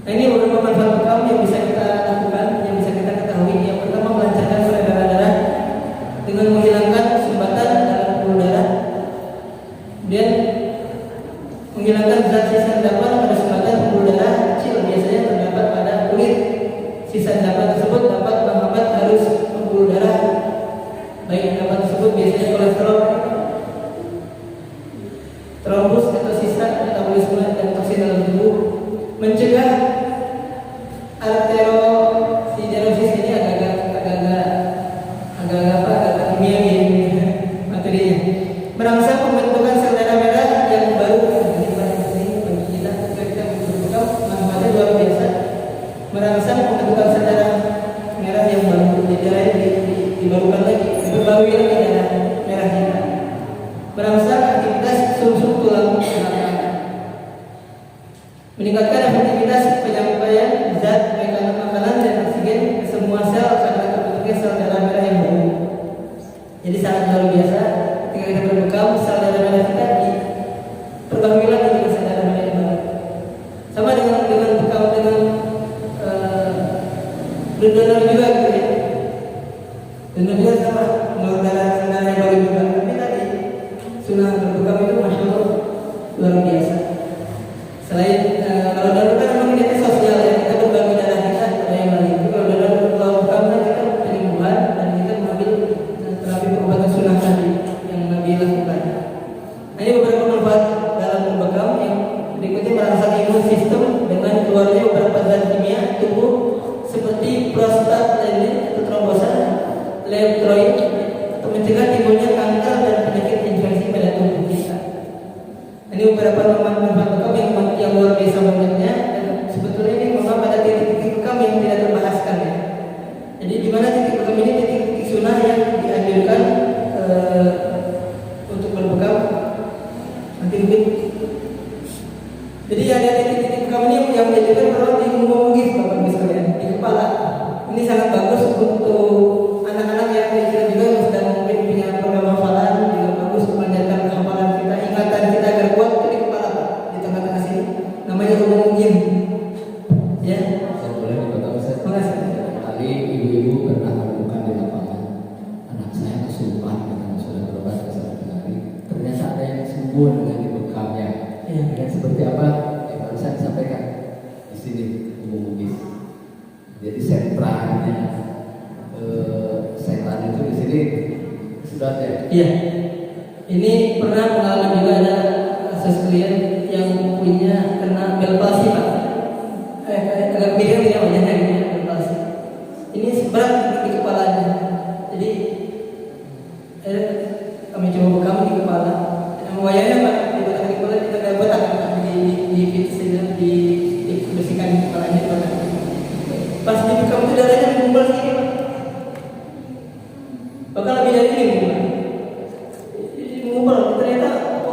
Nah, ini beberapa manfaat bekam yang bisa kita lakukan, yang bisa kita ketahui. Yang pertama, melancarkan peredaran darah dengan menghilangkan sumbatan dalam pembuluh darah. Kemudian menghilangkan zat sisa endapan pada sumbatan pembuluh darah kecil biasanya terdapat pada kulit. Sisa endapan tersebut dapat menghambat arus pembuluh darah. Baik endapan tersebut biasanya kolesterol, trombus atau sisa metabolisme dan toksin dalam tubuh. Mencegah arterosiderosis, ini agak kimiawi materinya. Merangsang pembentukan sel darah merah yang baru. Ini bagi kita berbekam manfaatnya luar biasa. Merangsang pembentukan sel darah merah yang baru. Jadi darah dibarukan lagi, diperbarui lagi darah merah kita. Merangsang aktivitas sumsum tulang belakang. Meningkatkan efektivitas penyampaian zat makanan dan oksigen ke semua sel karena terbentuknya sel darah merah yang baru. Jadi sangat luar biasa ketika kita berbekam, sel darah merah kita diperbarui lagi dengan sel darah merah yang baru. Sama dengan bekam dengan donor juga gitu ya. Donor juga sama mengeluarkan sel darah yang baru juga. Tapi tadi sunnah berbekam itu masya Allah luar biasa. Selain kalau donor kan memang ini sosial ya, kita berbagi darah kita kepada yang lain. Kalau donor bekam kan kita penyembuhan dan kita mengambil terapi pengobatan sunnah tadi yang Nabi lakukan. Nah, ini beberapa manfaat dalam berbekam. Yang berikutnya, merangsang imun sistem dengan keluarnya beberapa zat kimia tubuh seperti prostaglandin atau trombosa, leptoid, atau mencegah timbulnya kanker dan penyakit infeksi pada tubuh kita. Ini beberapa manfaat bekam yang luar biasa banyaknya, dan sebetulnya ini memang pada titik-titik bekam yang tidak terbahaskan ya. Jadi di mana titik bekam ini titik-titik sunnah yang dianjurkan untuk berbekam. Nanti mungkin. Jadi ada titik-titik bekam ini yang menjadikan orang di mungkin bapak misalnya di kepala. Ini sangat bagus untuk anak-anak yang kita juga yang sedang mungkin punya program hafalan, juga bagus untuk mengajarkan hafalan kita, ingatan kita agar kuat itu di kepala, di tengah-tengah sini. Namanya mungkin. Ya. Saya boleh minta Ustaz? Makasih. Tadi ibu-ibu pernah menemukan di lapangan anak saya kesurupan karena sudah berobat ke satu hari. Ternyata ada yang sembuh dengan bekamnya. Ya. Dan seperti apa yang baru saya sampaikan di sini Ibu Mugis. Jadi sentranya setan itu di sini sudah ada. Iya. Ini pernah pengalaman juga ada kasus klien yang punya kena bel palsi Pak. Agak miring ya wajahnya ini bel palsi. Ini seberat di kepalanya. Jadi kami coba bekam di kepala. Wayangnya Pak di batang kepala kita dapat dibersihkan di kepalanya Pak. Pas di bekam itu darahnya mengumpul sini Pak. Bahkan lebih dari ini mengumpul. Ternyata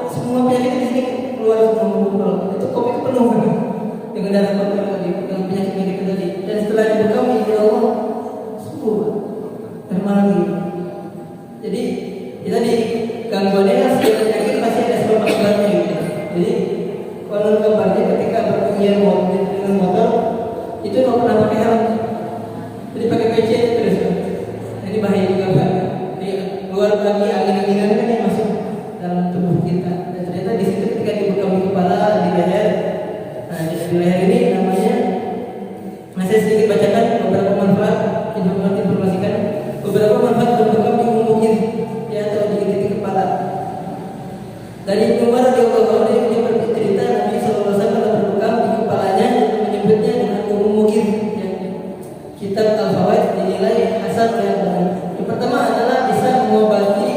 semua penyakit di sini keluar semua mengumpul. Itu kopi itu penuh kan dengan darah kotor tadi, dengan penyakit tadi. Dan setelah dibekam, ya Allah sembuh dari malam ini. Jadi kita di gangguannya setiap penyakit pasti ada sebab akibatnya gitu. Jadi konon kabarnya ketika berpergian dengan motor itu nggak pernah pakai helm. Jadi pakai PC terus. Ini bahaya juga Pak. Keluar lagi angin-anginan kan yang masuk dalam tubuh kita. Dan ternyata di situ ketika dibekam di kepala, di leher. Nah, di leher ini namanya, saya sedikit bacakan beberapa manfaat, informasikan beberapa manfaat berbekam di mungkin ya atau di titik kepala. Dari Ibnu Umar radhiyallahu anhu dia bercerita Nabi sallallahu alaihi wasallam berbekam di kepalanya, menyebutnya dengan mungkin ya. Kitab Al-Fawaid dinilai hasan ya. Yang pertama adalah bisa mengobati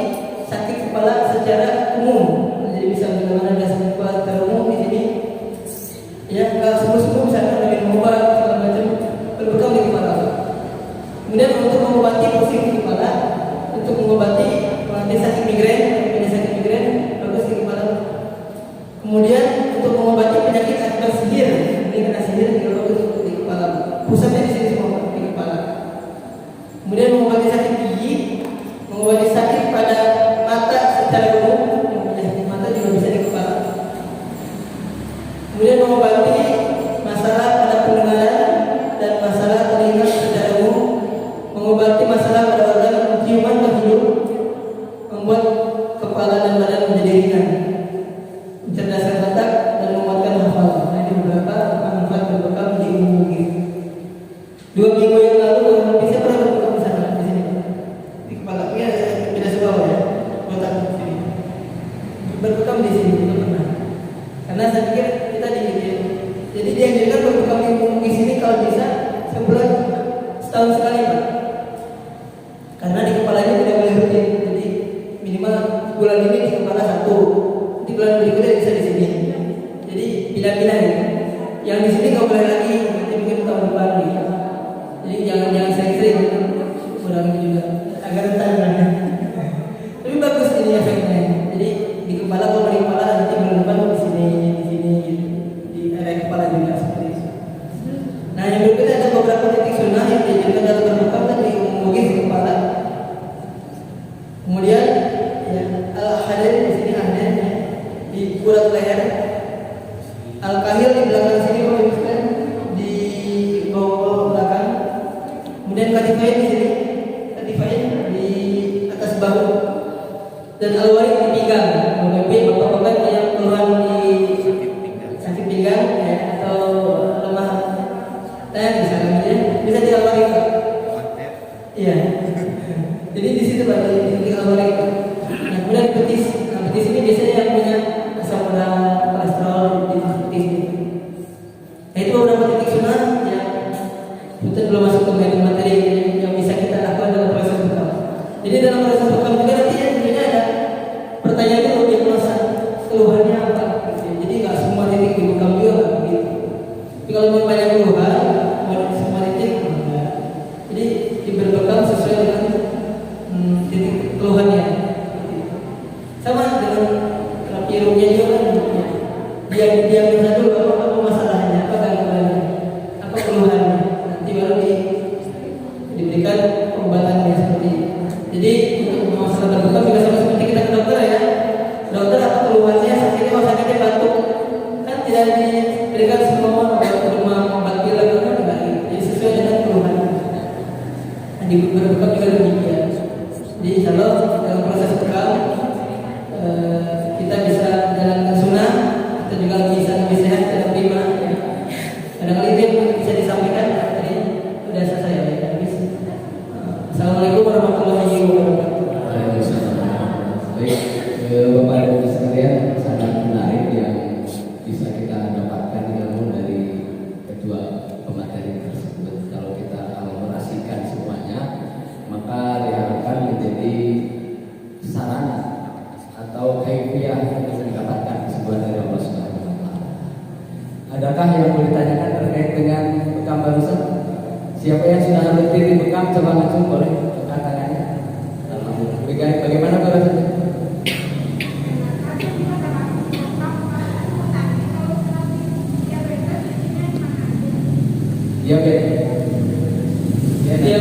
sakit kepala secara umum. Jadi bisa bagaimana ada sakit kepala secara umum di sini. Ya, kalau sembuh-sembuh misalkan dengan obat segala macam berbekam di kepala. Kemudian untuk mengobati pusing di kepala, untuk mengobati sakit migrain, bagus di kepala. Kemudian untuk mengobati penyakit akibat sihir, ini kena sihir juga bagus di kepala. Pusatnya di sini semua di kepala. Kemudian mengobati sakit gigi, mengobati sakit pada mata secara umum, mata juga bisa di kepala. kepala dan badan menjadi ringan, mencerdaskan otak dan menguatkan hafalan. Nah, ini beberapa manfaat berbekam di umum Mugis. 2 minggu yang lalu kurang lebih saya pernah berbekam di sana, di sini di kepala. Ya, tidak sebawah ya, otak di sini. Berbekam di sini itu pernah. Karena saya pikir kita jadi dianjurkan berbekam di umum Mugis ini kalau bisa sebulan setahun sekali, Pak. Karena di kepalanya tidak boleh rutin. Jadi minimal bulan ini di kepala 1, di bulan berikutnya bisa di sini. Jadi pindah-pindah gitu. Yang di sini nggak boleh lagi, nanti mungkin tahun depan gitu. Jadi jangan sering-sering, kurang juga agak rentan kan. Tapi bagus ini efeknya. Jadi di kepala kalau di kepala nanti bulan depan di sini gitu. Di area kepala juga seperti itu. Nah, yang berikutnya ada beberapa titik sunnah yang diajarkan dalam berbekam tadi mungkin di kepala. Kemudian ya, al-hadir di sini ada ya, di urat leher, al-kahil di belakang sini kan di bawah belakang. Kemudian katifain di sini, katifain di atas bahu, dan al-warid di pinggang. Mungkin bapak-bapak yang keluhan di sakit pinggang ya, atau lemah misalnya bisa di al-warid. Iya. Jadi di situ Pak, di al-warid. Nah, kemudian betis. Nah, betis ini biasanya yang punya asam urat, kolesterol di betis. Nah, itu beberapa titik sunnah yang kita belum masuk ke materi yang bisa kita lakukan dalam proses bekam. Jadi dalam proses bekam juga nanti ya, ada pertanyaan itu diagnosa keluhannya apa. Jadi nggak semua titik di bekam juga nggak begitu. Tapi kalau mau banyak keluhan, mau semua titik enggak. Jadi diberbekam sesuai dengan titik keluhannya. Sama dengan terapi rukyah juga kan, dia dulu apa masalahnya, apa gangguannya, apa keluhannya, nanti baru diberikan obatannya seperti itu. Jadi untuk masalah berbekam juga sama seperti kita ke dokter ya. Dokter apa keluhannya, sakitnya batuk, kan tidak diberikan semua obat bila kan enggak. Jadi sesuai dengan keluhan. Nah, di berbekam juga demikian. Jadi kalau dalam proses bekam kita bisa jalankan sunnah, kita juga bisa lebih sehat dan prima. Kadang-kadang itu yang bisa disampaikan. Tadi sudah selesai ya. Assalamualaikum warahmatullahi wabarakatuh. Baik, Bapak dan Ibu sekalian, sangat menarik yang bisa kita dapatkan ilmu dari kedua pemateri tersebut. Kalau kita elaborasikan semuanya, maka diharapkan menjadi sarana atau kaifiah yang bisa didapatkan kesembuhan dari Allah Subhanahu wa taala. Adakah yang boleh ditanyakan terkait dengan bekam barusan? Siapa yang sudah rutin di bekam, coba ngacung boleh angkat tangannya. Alhamdulillah. Bagaimana barusan? Ya, oke. Ya, dia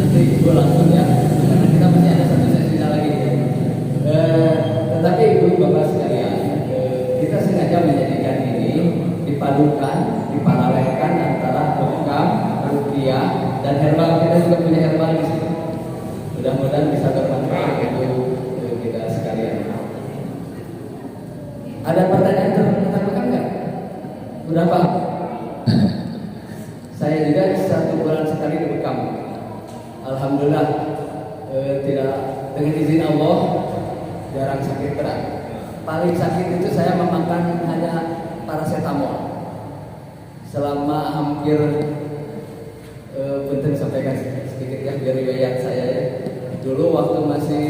nanti ibu langsung ya, karena kita masih ada satu sesi lagi. Tetapi ibu bapak sekalian, kita sengaja menjadikan ini dipadukan, diparalelkan antara bekam, rukyah, dan herbal. Kita juga punya herbal di sini. Mudah-mudahan bisa bermanfaat untuk kita sekalian. Ada pertanyaan tentang bekam nggak? Udah paham? Saya juga 1 bulan sekali dibekam. Alhamdulillah, tidak, dengan izin Allah jarang sakit berat. Paling sakit itu saya memakan hanya paracetamol selama hampir punten sampaikan sedikit ya biar riwayat saya ya. Dulu waktu masih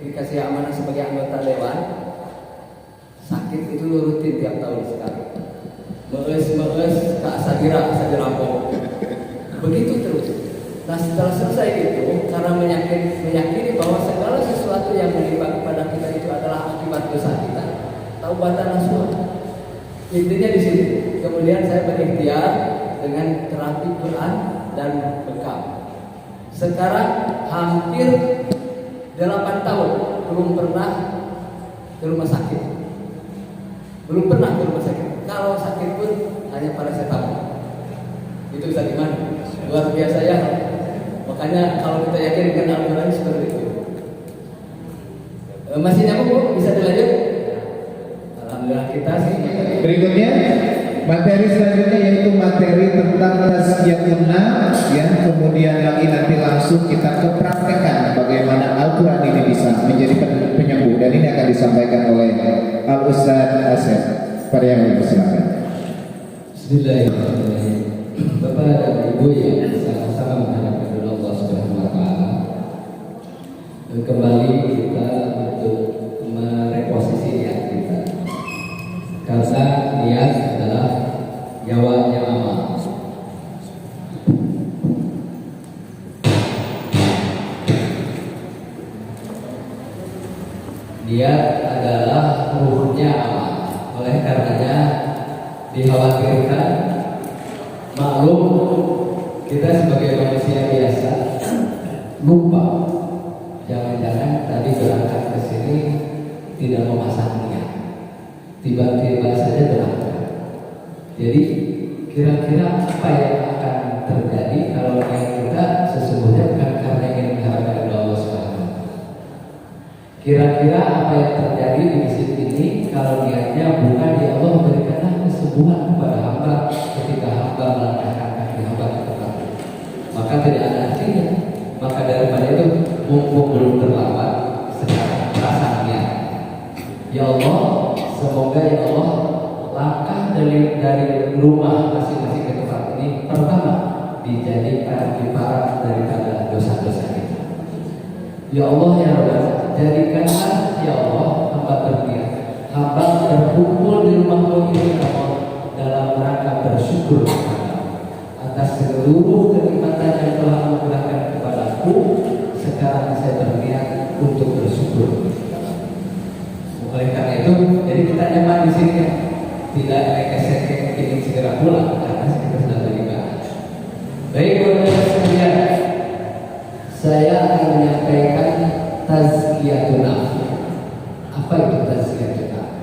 dikasih amanah sebagai anggota dewan, sakit itu rutin tiap tahun sekali. Meres Kak Sadira Sadirapok. Begitu terus. Nah, setelah selesai itu, karena meyakini bahwa segala sesuatu yang menimpa kepada kita itu adalah akibat dosa kita, taubatan nasuha. Intinya di sini. Kemudian saya berikhtiar dengan terapi Quran dan bekam. Sekarang hampir 8 tahun belum pernah ke rumah sakit. Belum pernah ke rumah sakit. Kalau sakit pun hanya paracetamol. Itu Ustaz Iman, luar biasa ya. Makanya kalau kita yakin dengan Al-Quran seperti itu. Masih nyambung Bu? Bisa dilanjut? Alhamdulillah kita sih. Berikutnya materi selanjutnya yaitu materi tentang tazkiyatun nafs, ya. Kemudian lagi nanti langsung kita kepraktekan bagaimana Al-Quran ini bisa menjadi penyembuh, dan ini akan disampaikan oleh Al Ustaz Asep. Pada yang silakan. Bismillahirrahmanirrahim. Bapak dan Ibu yang sama-sama mengharapkan Allah Subhanahu wa taala. Kembali kita untuk mereposisi niat kita. Karena niat adalah nyawanya amal. Niat adalah ruhnya amal. Oleh karenanya dikhawatirkan, maklum kita sebagai manusia biasa lupa. Jangan-jangan tadi berangkat ke sini tidak memasang niat, tiba-tiba saja berangkat. Jadi kira-kira apa yang akan terjadi kalau niat kita sesungguhnya bukan karena ingin mengharapkan Allah Subhanahu. Kira-kira apa yang terjadi di masjid ini kalau niatnya bukan ya Allah memberikanlah kesembuhan kepada hamba ketika hamba melangkahkan kaki hamba ke tempat, maka tidak ada artinya. Maka daripada itu, mumpung belum terlambat, sekarang pasang niat. Ya Allah, semoga ya Allah langkah dari rumah masing-masing ke tempat ini pertama dijadikan kifarat daripada dosa-dosa kita. Ya Allah ya Allah, jadikanlah ya Allah hamba berniat, hamba berkumpul di rumahmu ini ya Allah dalam rangka bersyukur atas seluruh kenikmatan yang telah Engkau kepadaku. Sekarang saya berniat untuk bersyukur. Oleh karena itu, jadi kita nyaman di sini, tidak ekek-ekek ingin segera pulang karena kita sudah terlibat. Baik, saudara sekalian, saya akan menyampaikan tazkiyatun nafs. Apa itu tazkiyatun nafs?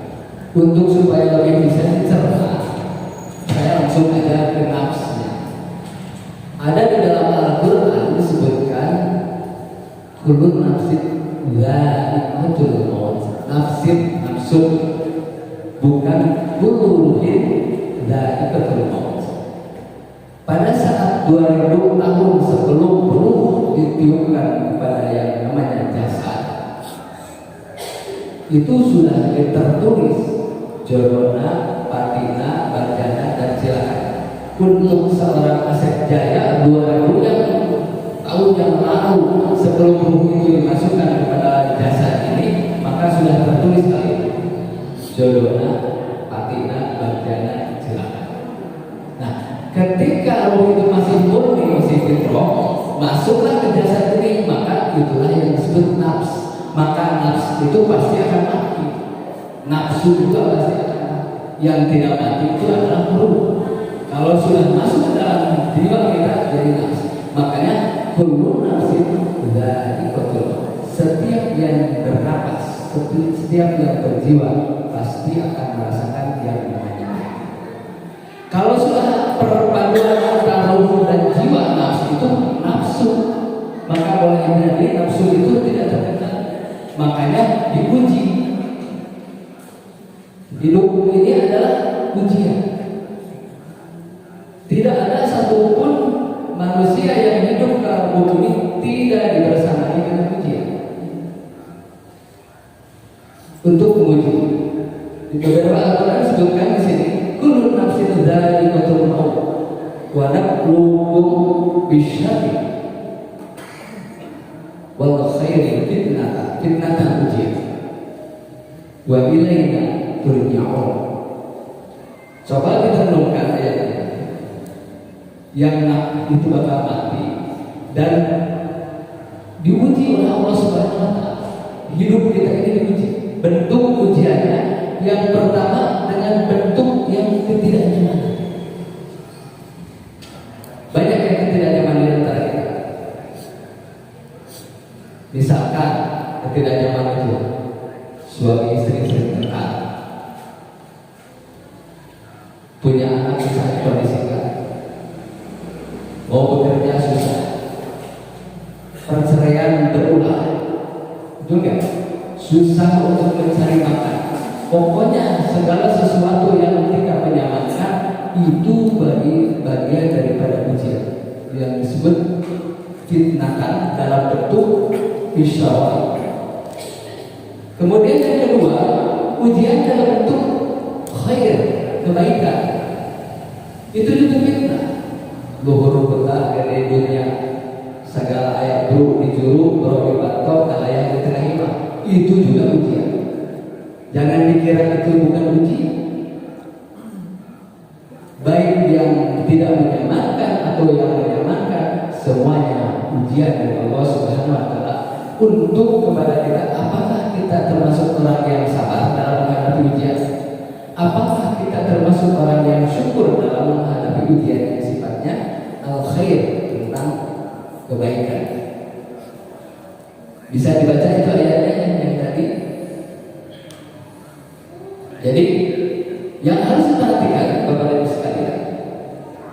Untuk supaya lebih bisa dicerna, saya langsung aja ke nafsnya. Ada di dalam Al-Quran disebutkan kullu nafsin dha'iqatul maut. Nafsun bukan kullu ruhin dha'iqatul maut. Pada saat 2000 tahun sebelum ruh ditiupkan kepada yang namanya jasad, itu sudah tertulis jorona, patina, barjana, dan silakan. Untuk seorang Asep Jaya 2000 tahun yang lalu sebelum ruh itu dimasukkan kepada jasad ini, maka sudah tertulis kali jodona, patina, barjana, silakan. Nah, ketika ruh itu masih murni, masih fitrah, masuklah ke jasad ini, maka itulah yang disebut nafs. Maka nafs itu pasti akan mati. Nafsu juga pasti akan mati. Yang tidak mati itu adalah ruh. Kalau sudah masuk ke dalam jiwa kita jadi nafs. Makanya kullu nafsin dha'iqatul maut. Setiap yang bernapas, setiap yang berjiwa pasti akan merasakan yang namanya mati. Kalau sudah perpaduan antara ruh dan jiwa nafsu itu nafsu, maka boleh jadi nafsu itu tidak terkenal. Makanya diuji. Hidup ini adalah ujian. Tidak ada satupun manusia yang hidup ke bumi ini tidak dibersamai dengan ujian. Untuk menguji, di beberapa Al-Quran disebutkan di sini, kullu nafsin dha'iqatul maut wa nabluukum bisyarri wal khairi fitnatan ujian wa ilaina turja'un. Coba kita renungkan ayat ini. Yang itu bakal mati dan diuji oleh Allah Subhanahu wa taala. Hidup kita ini diuji. Bentuk ujiannya yang pertama dengan bentuk yang ketidaknyamanan. Banyak yang ketidaknyamanan di antara kita. Misalkan ketidaknyamanan itu suami istri sering tengkar, punya anak misalnya kondisikan, mau bekerja susah, perceraian berulang, juga susah untuk mencari makan. Pokoknya segala sesuatu yang tidak menyenangkan itu bagian daripada ujian yang disebut fitnatan dalam bentuk isyawah. Kemudian yang kedua, ujian dalam bentuk khair, kebaikan. Itu juga fitnah. Luhur betah dari dunia segala ayat buruk dijuru bro batok dan ayat diterima. Itu juga ujian. Jangan dikira itu bukan ujian. Baik yang tidak menyenangkan atau yang menyenangkan, semuanya ujian dari Allah Subhanahu wa taala untuk kepada kita. Apakah kita termasuk orang yang sabar dalam menghadapi ujian? Apakah kita termasuk orang yang syukur dalam menghadapi ujian yang sifatnya al-khair, tentang kebaikan? Bisa dibaca itu ayatnya yang tadi. Jadi yang harus diperhatikan kepada Ibu sekalian,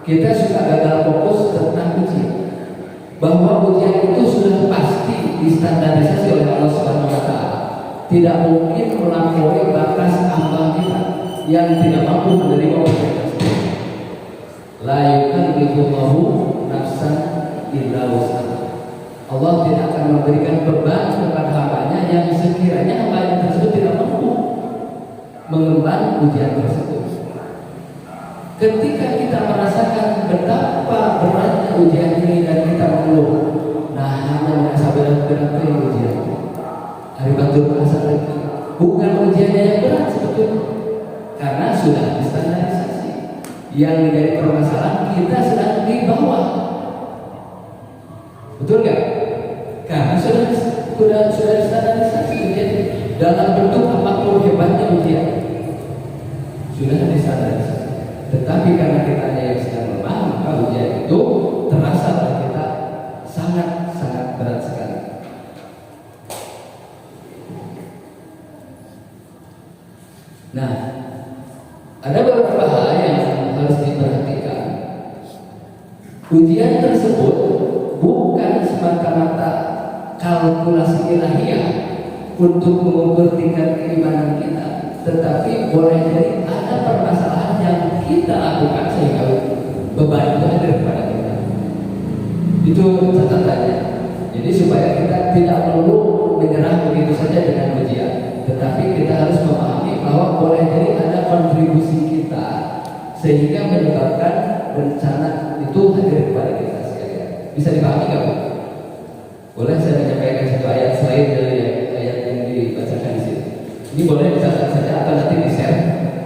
kita suka gagal fokus tentang ujian, bahwa ujian itu sudah pasti distandarisasi oleh Allah Subhanahu wa taala. Tidak mungkin melampaui batas ambang kita yang tidak mampu menerima ujian tersebut. La yukallifullahu nafsan illa wus'aha. Allah tidak akan memberikan beban kepada hambanya yang sekiranya hambanya tersebut tidak mampu mengemban ujian tersebut. Ketika kita merasakan betapa beratnya ujian ini dan kita mengeluh, nah hanya merasa berat-berat ujian. Hari batul merasa lagi, bukan ujiannya yang berat sebetulnya, karena sudah distandarisasi. Yang menjadi permasalahan kita sedang di bawah, betul nggak? Karena sudah distandarisasi ujian dalam bentuk apapun hebatnya ujian sudah distandarisasi. Tetapi karena kita yang sedang lemah, maka ujian itu terasa bagi kita sangat-sangat berat sekali. Nah, ada beberapa hal yang harus diperhatikan. Ujian tersebut bukan semata-mata kalkulasi ilahiyah untuk mengukur tingkat keimanan kita, tetapi boleh jadi ada permasalahan yang kita lakukan sehingga beban itu ada kepada kita. Itu catatannya. Jadi supaya kita tidak perlu menyerah begitu saja dengan ujian, tetapi kita harus memahami bahwa boleh jadi ada kontribusi kita sehingga menyebabkan bencana itu hadir kepada kita sekalian. Bisa dipahami nggak, Pak? Boleh saya menyampaikan satu ayat selain dari ayat yang dibacakan di sini. Ini boleh dicatat saja atau nanti di-share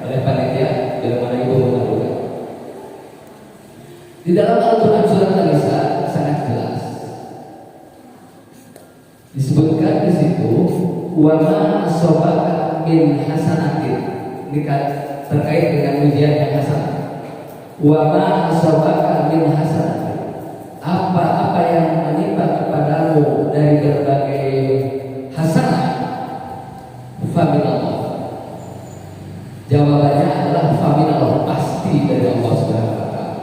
oleh panitia bila mana ibu mengadukan. Di dalam Al-Quran surat An-Nisa sangat jelas disebutkan di situ, wa ma asobaka min hasanatin. Ini terkait dengan ujian yang hasanah. Wa ma asobaka min hasanatin. Apa-apa yang menimpa kepadamu dari berbagai hasanah, faminallah. Jawabannya adalah faminallah, pasti dari Allah Subhanahu wa taala.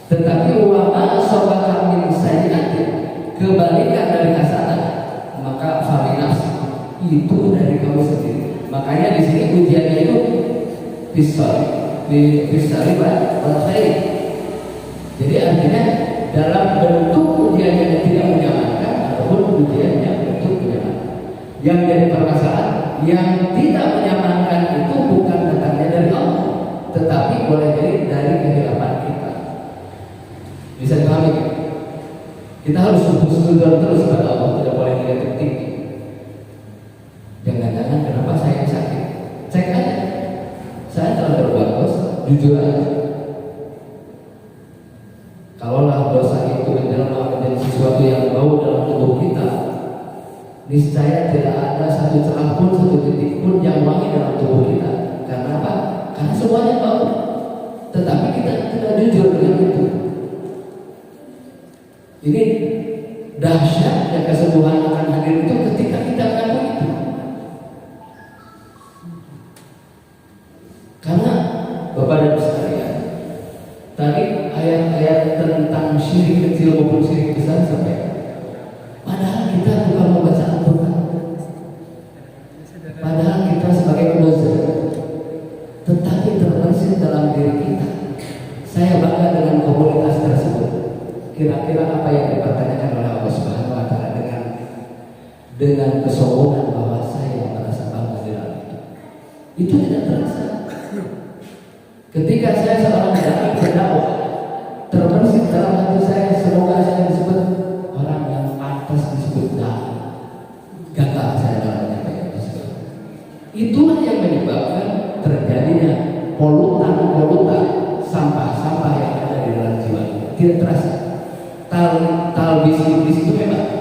Tetapi wa ma asobaka min sayyi'atin, kebalikan dari hasanah, maka faminafsi, itu dari kamu sendiri. Makanya di sini ujiannya itu fisari wal khair. Jadi artinya dalam bentuk ujian yang tidak menyenangkan ataupun ujian yang bentuk menyenangkan. Yang jadi permasalahan yang tidak menyenangkan itu bukan datangnya dari Allah, tetapi boleh jadi dari kehilapan kita. Bisa dipahami? Kita harus husnuzon terus pada Allah, tidak boleh negatif tinggi. Jangan-jangan kenapa saya sakit? Cek aja. Saya telah berbuat dosa, jujur aja. Kalaulah dosa itu menjelma menjadi sesuatu yang bau dalam tubuh kita, niscaya tidak ada satu celah pun, satu titik pun yang wangi dalam tubuh kita. Karena apa? Karena semuanya bau. Tetapi kita tidak jujur dengan itu. Ini dahsyatnya kesembuhan akan hadir itu ketika kita mengakui itu. Karena Bapak dan Ibu sekalian, tadi ayat-ayat tentang syirik kecil maupun syirik besar sampai, padahal kita bukan membaca Al-Quran. Saya bangga dengan komunitas tersebut. Kira-kira apa yang dipertanyakan oleh Allah Subhanahu wa Ta'ala dengan kesombongan bahwa saya merasa bangga di dalam itu tidak terasa. Ketika saya seorang dai berdakwah, terbersih dalam hati saya, semoga saya disebut orang yang pantas disebut dai. Gagal saya dalam menyampaikan tersebut. Itulah yang menyebabkan terjadinya polutan, sampah-sampah yang ada di dalam jiwa. Tidak terasa. Talbis itu memang.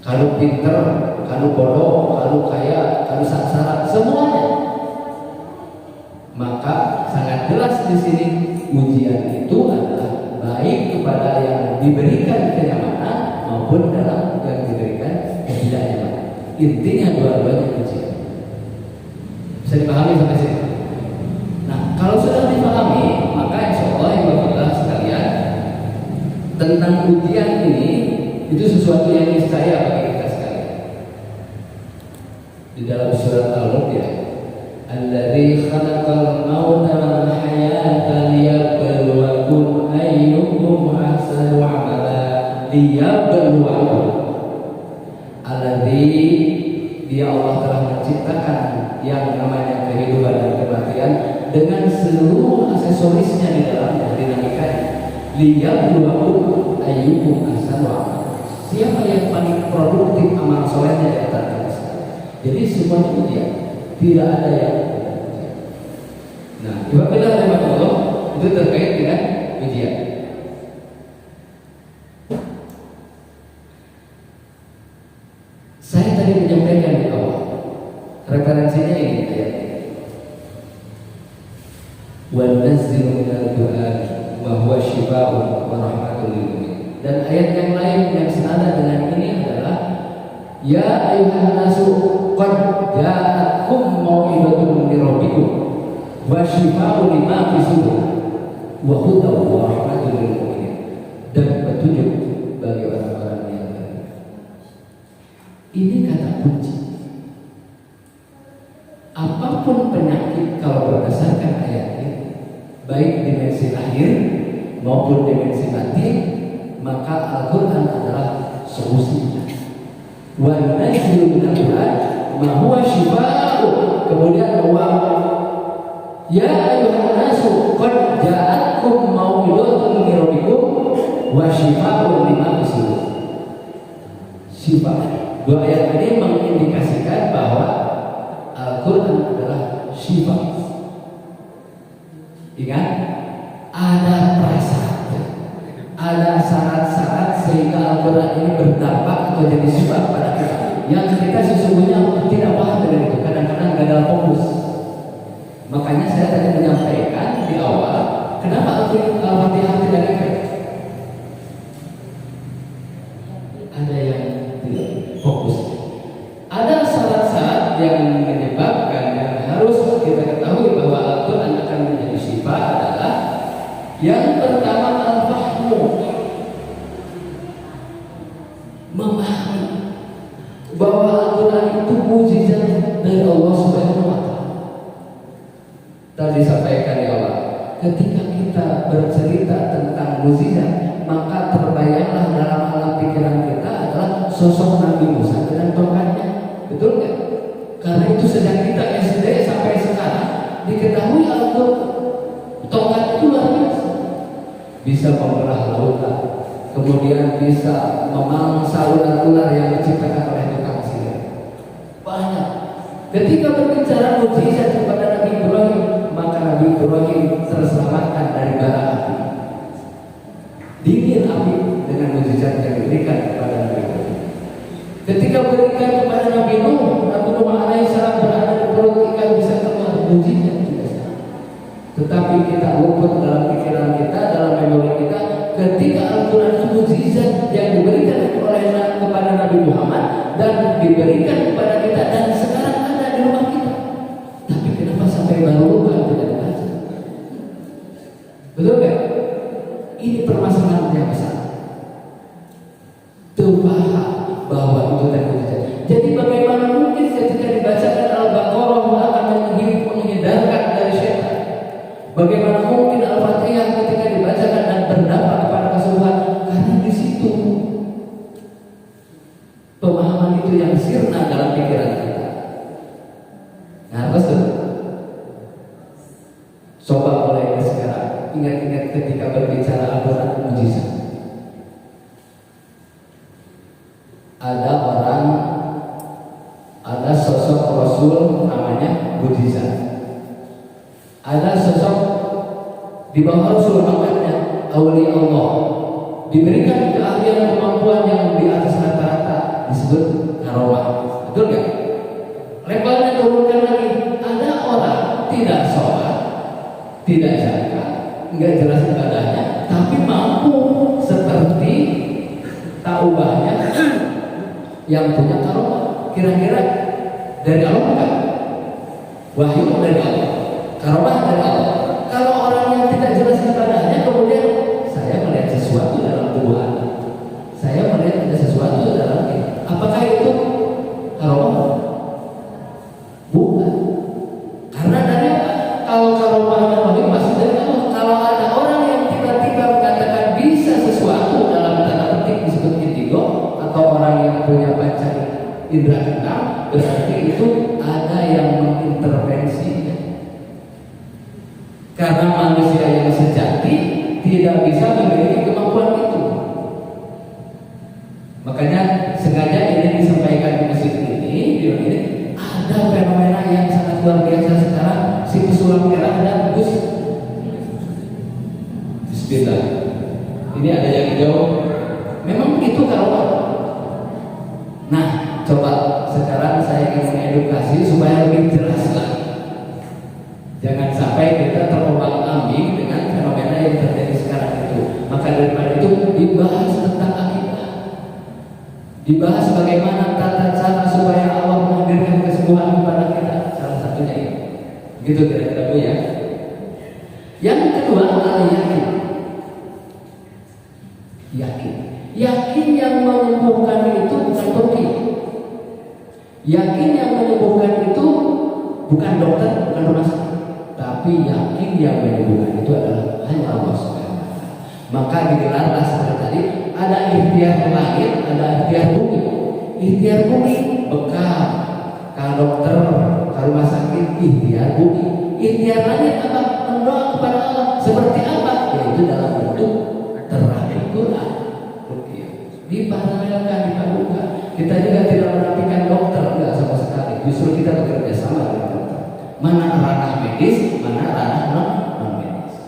Kalau pinter, kalau bodoh, kalau kaya, kalau saksara, semuanya. Maka sangat jelas di sini ujian itu adalah baik kepada yang diberikan kenyamanan maupun dalam yang diberikan ketidaknyamanan. Intinya dua-duanya ujian. Bisa dipahami sampai sini? Nah, kalau sudah dipahami, maka insya Allah ibu-ibu sekalian, tentang ujian ini itu sesuatu yang niscaya bagi kita sekalian. Di dalam surat Al-Mulk ya, Alladzi khalaqal mauta wal hayata liyabluwakum ayyukum ahsanu amala. Liyabluwakum. Alladzi, Dia Allah telah menciptakan yang namanya kehidupan dan kematian dengan seluruh aksesorisnya di dalamnya, dinamikanya. Liyabluwakum ayyukum ahsanu amala. Siapa yang paling produktif amal solehnya di antara kita? Jadi semuanya ujian. Tidak ada yang ujian. Nah, apabila rahmat Allah itu terkait dengan ujian. Saya tadi menyampaikan di awal, referensinya ini ayat ini. Wa nazzilu minal du'a'i wa huwa syifaa'un wa rahmatul lil mu'minin. Dan ayat yang lain yang senada dengan ini adalah ya ayuhan nasu qad ja'akum mau'izatun min rabbikum wa syifaa'un lima fi sudur wa hudan wa rahmatul lil mu'minin. Dan petunjuk bagi orang-orang yang beriman. Ini kata kunci. Apapun penyakit kalau berdasarkan ayat ini, baik dimensi lahir maupun dimensi batin, maka Al-Quran adalah solusinya. Wa nazzilu minal Qur'an ma huwa syifaa'un. Kemudian ya ayyuhan nasu qad ja'akum mau'izatun min rabbikum wa syifaa'un lima fi sudur. Syifa. Dua ayat ini mengindikasikan bahwa Al-Quran adalah syifa. Ingat, ada prasyarat, ada syarat-syarat sehingga Al-Quran ini berdampak atau jadi syifa pada kita. Yang kita sesungguhnya tidak paham dengan itu, kadang-kadang gagal fokus. Makanya saya tadi menyampaikan di awal, kenapa Al-Fatihah tidak efek? Ada yang tidak fokus. Ada syarat-syarat yang menyebabkan yang harus kita ketahui bahwa Al-Quran akan menjadi syifa adalah yang pertama al-fahmu, memahami bahwa Al-Quran itu mukjizat dari Allah Subhanahu wa Ta'ala. Tadi sampaikan ya Allah, ketika kita bercerita tentang mukjizat, maka terbayanglah dalam alam pikiran kita adalah sosok Nabi Musa dengan tongkatnya. Betul nggak? Karena itu sejak kita SD sampai sekarang diketahui Al-Quran, tongkat itu luar biasa. Bisa membelah lautan, kemudian bisa memangsa ular-ular yang diciptakan oleh tukang sihir. Banyak. Ketika berbicara mukjizat kepada Nabi Ibrahim, maka Nabi Ibrahim terselamatkan dari bara api. Dingin api dengan mukjizat yang diberikan kepada Nabi Ibrahim. Ketika berikan kepada Nabi Nuh alaihissalam berada di perut ikan bisa keluar, mukjizat juga. Tetapi kita luput dalam pikiran kita, dalam memori kita, ketika Al-Quran itu mukjizat yang diberikan oleh kepada Nabi Muhammad dan diberikan kepada kita dan sekarang ada di rumah kita. Tapi kenapa sampai baru lupa tidak dibaca? Betul kan? Ini permasalahan yang besar. Terpaham bahwa itu terjadi. Jadi bagaimana mungkin ketika dibacakan Al-Baqarah akan menghindarkan dari syaitan? Bagaimana ketika berbicara Al-Quran mujizat. Ada sosok Rasul namanya mujizat. Ada sosok di bawah Rasul makanya aulia Allah diberikan keahlian kemampuan yang di atas rata-rata disebut karomah. Betul nggak? Levelnya turunkan lagi. Ada orang tidak sholat, tidak zakat, nggak jelas ibadahnya, tapi mampu seperti taubahnya yang punya karomah. Kira-kira dari Allah bukan? Wahyu dari Allah, karomah dari Allah. Kalau orang yang tidak jelas ibadahnya kemudian saya melihat sesuatu dalam tubuh Anda, saya melihat ada sesuatu dalam ini, apakah itu karomah? Bukan. Karena dari apa? Kalau karomahnya wahyu pasti dari Allah. Kalau ada orang yang tiba-tiba mengatakan bisa sesuatu dalam tanda petik disebut indigo, atau orang yang punya panca indera keenam, berarti itu ada yang mengintervensi. Karena manusia yang sejati tidak bisa memiliki kemampuan itu. Makanya sengaja ini disampaikan di masjid ini, ada fenomena yang sangat luar biasa sekarang. Si pesulap merah dan Gus Bismillah. Ini ada yang jauh. Memang begitu karomah. Nah, coba sekarang saya ingin mengedukasi supaya lebih jelas lagi. Jangan sampai kita terombang-ambing dengan fenomena yang terjadi sekarang itu. Maka daripada itu dibahas tentang akidah. Dibahas bagaimana tata cara supaya Allah menghadirkan kesembuhan kepada kita. Salah satunya ini. Begitu kira-kira Bu ya. Yang kedua adalah yakin. Yakin yang menyembuhkan itu bukan ruqyah. Yakin yang menyembuhkan itu bukan dokter, bukan rumah sakit. Tapi yakin yang menyembuhkan itu adalah hanya Allah Subhanahu wa Ta'ala. Maka digelarlah seperti tadi, ada ikhtiar langit, ada ikhtiar bumi. Ikhtiar bumi bekal. Kalau dokter, kalau rumah sakit, ikhtiar bumi. Ikhtiar langit apa? Mendoa kepada Allah. Seperti apa? Yaitu dalam bentuk terapi Quran. Diparalelkan, dipadukan. Kita juga tidak menafikan dokter, enggak sama sekali. Justru kita bekerja sama dengan dokter. Mana ranah medis, mana ranah non medis.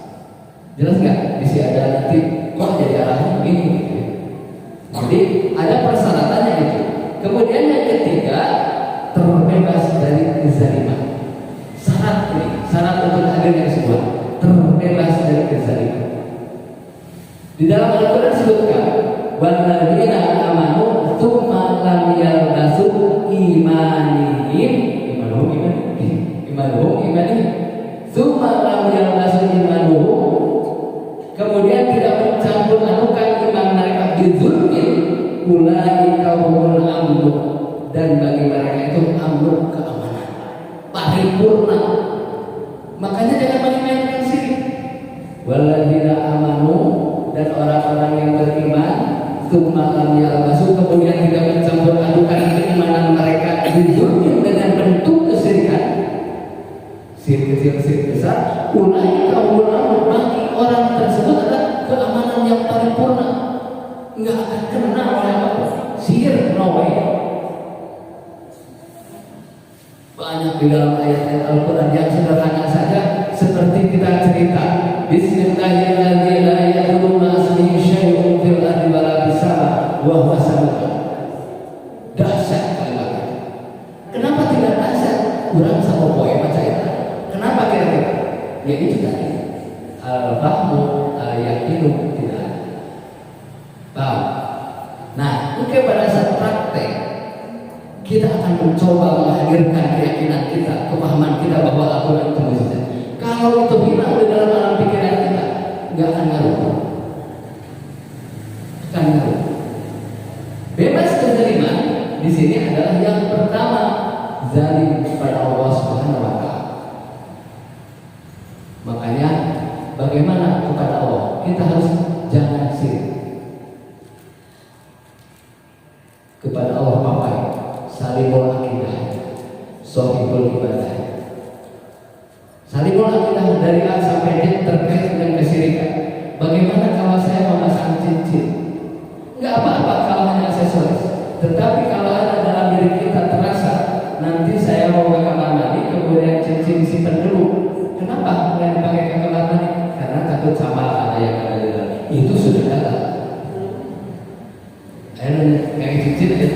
Jelas nggak? Bisa ada nanti kok jadi arahnya begini. Jadi ada persyaratannya itu. Kemudian yang ketiga, terbebas dari kezaliman. Syarat ini, syarat untuk hadirnya sebuah terbebas dari kezaliman. Di dalam Al-Quran disebutkan, walladzina amanu tsumma lam yalbasu imanihim tsumma lam yalbasu imanuhum, kemudian tidak mencampur adukan iman mereka bizulmin, ulaika humul amnu, dan bagi mereka itu amnu, keamanan paripurna. Makanya jangan main-main syirik. Walladzina amanu, dan orang-orang yang beriman, tsumma lam yalbasu, kemudian tidak mencampur adukan keimanan mereka bizulmin, dengan bentuk kesyirikan, syirik kecil, syirik besar, ulaika humul amnu, bagi orang tersebut adalah keamanan yang paripurna. Enggak akan kena oleh apa? Sihir, no way. Banyak di dalam ayat-ayat Al-Quran yang sederhana saja, seperti kita cerita Bismillahirrahmanirrahim, la yadurru ma'asmihi syai'un fil ardi wa la fis sama' wa huwa sami'un. Dahsyat kalimat itu. Kenapa tidak dahsyat? Kurang sama poe baca itu. Kenapa kira-kira? Ya itu tadi. Al-fahmu al-yaqinu tidak. Paham? Nah, mungkin pada saat praktek kita akan mencoba menghadirkan keyakinan kita, kepahaman kita bahwa Al-Quran itu mujizat. Kalau itu hilang di dalam alam pikiran kita, nggak akan ngaruh. Akan ngaruh. Bebas kezaliman di sini adalah yang pertama, zalim kepada Allah Subhanahu wa Ta'ala. Makanya bagaimana kepada Allah? Kita harus jangan syirik kepada Allah. Papai salimul akidah, sohibul ibadah. Salimul akidah dari A sampai Z terkait dengan kesyirikan. Bagaimana kalau saya memasang cincin? Nggak apa-apa kalau hanya aksesoris. Tetapi kalau ada dalam diri kita terasa, nanti saya mau ke kamar mandi, kemudian cincin simpan dulu. Kenapa kalian pakai ke kamar mandi? Karena takut sama ada yang ada di dalam. Itu sudah ada. Ayo pakai cincin aja.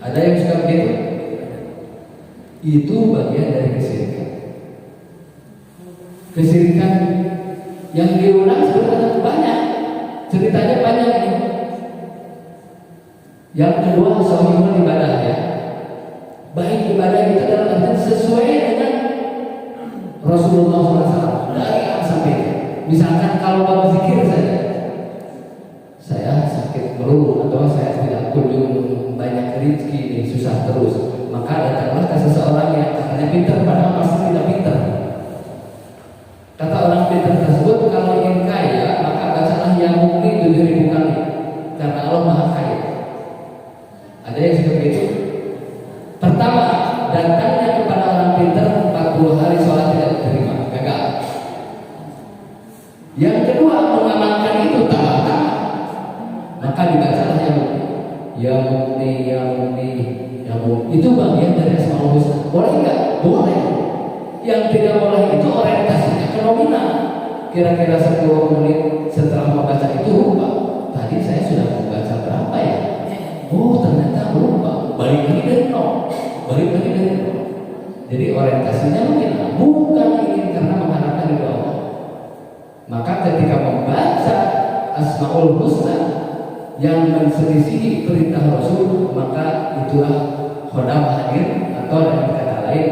Ada yang suka begitu? Itu bagian dari kesyirikan. Kesyirikan yang diulang sebenarnya banyak, ceritanya banyak ini. Yang kedua, sahihul ibadah ya. Baik ibadah itu dalam artian sesuai dengan Rasulullah SAW dari A sampai Z. Misalkan kalau bab zikir saja, saya sakit perut atau saya tidak kunjung banyak rezeki ini susah terus, maka datanglah ke seseorang yang katanya pintar padahal pasti tidak pintar. Kata orang pintar tersebut, kalau ingin kaya maka bacalah yang mungkin 7.000 kali, karena Allah Maha Kaya. Ada yang seperti itu. Pertama, datangnya kepada orang pintar 40 hari sholat tidak diterima, gagal. Yang kedua, mengamalkan itu tambah-tambah, maka dibacalah yang mukti. Itu bagian dari Asmaul Husna. Boleh nggak? Boleh. Yang tidak boleh itu orientasinya ke nominal. Kira-kira 10 menit setelah membaca itu lupa. Tadi saya sudah membaca berapa ya? Oh ternyata lupa. Balik lagi dari nol. Jadi orientasinya nominal, bukan ingin karena mengharapkan ridho Allah. Maka ketika membaca Asmaul Husna yang menselisihi perintah Rasul, maka itulah khodam hadir, atau dengan kata lain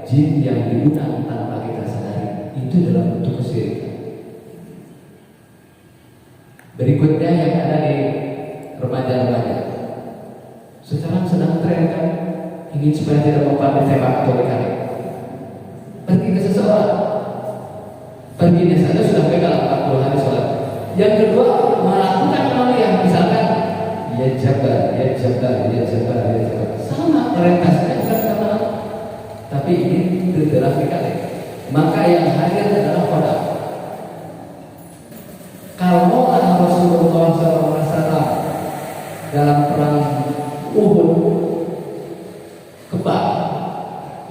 jin yang diundang tanpa kita sadari. Itu dalam bentuk kesyirikan. Berikutnya yang ada di remaja-remaja, sekarang sedang tren kan, ingin supaya tidak mempan ditembak atau ditarik. Pergi ke seseorang, perginya saja sudah gagal 40 hari sholat. Yang kedua, melakukan amaliyah, misalkan ya jabar, sama orientasinya bukan sama, tapi ini bergerak-gerak. Maka yang hadir adalah khodam. Kalau Rasulullah SAW dalam perang Uhud kebal,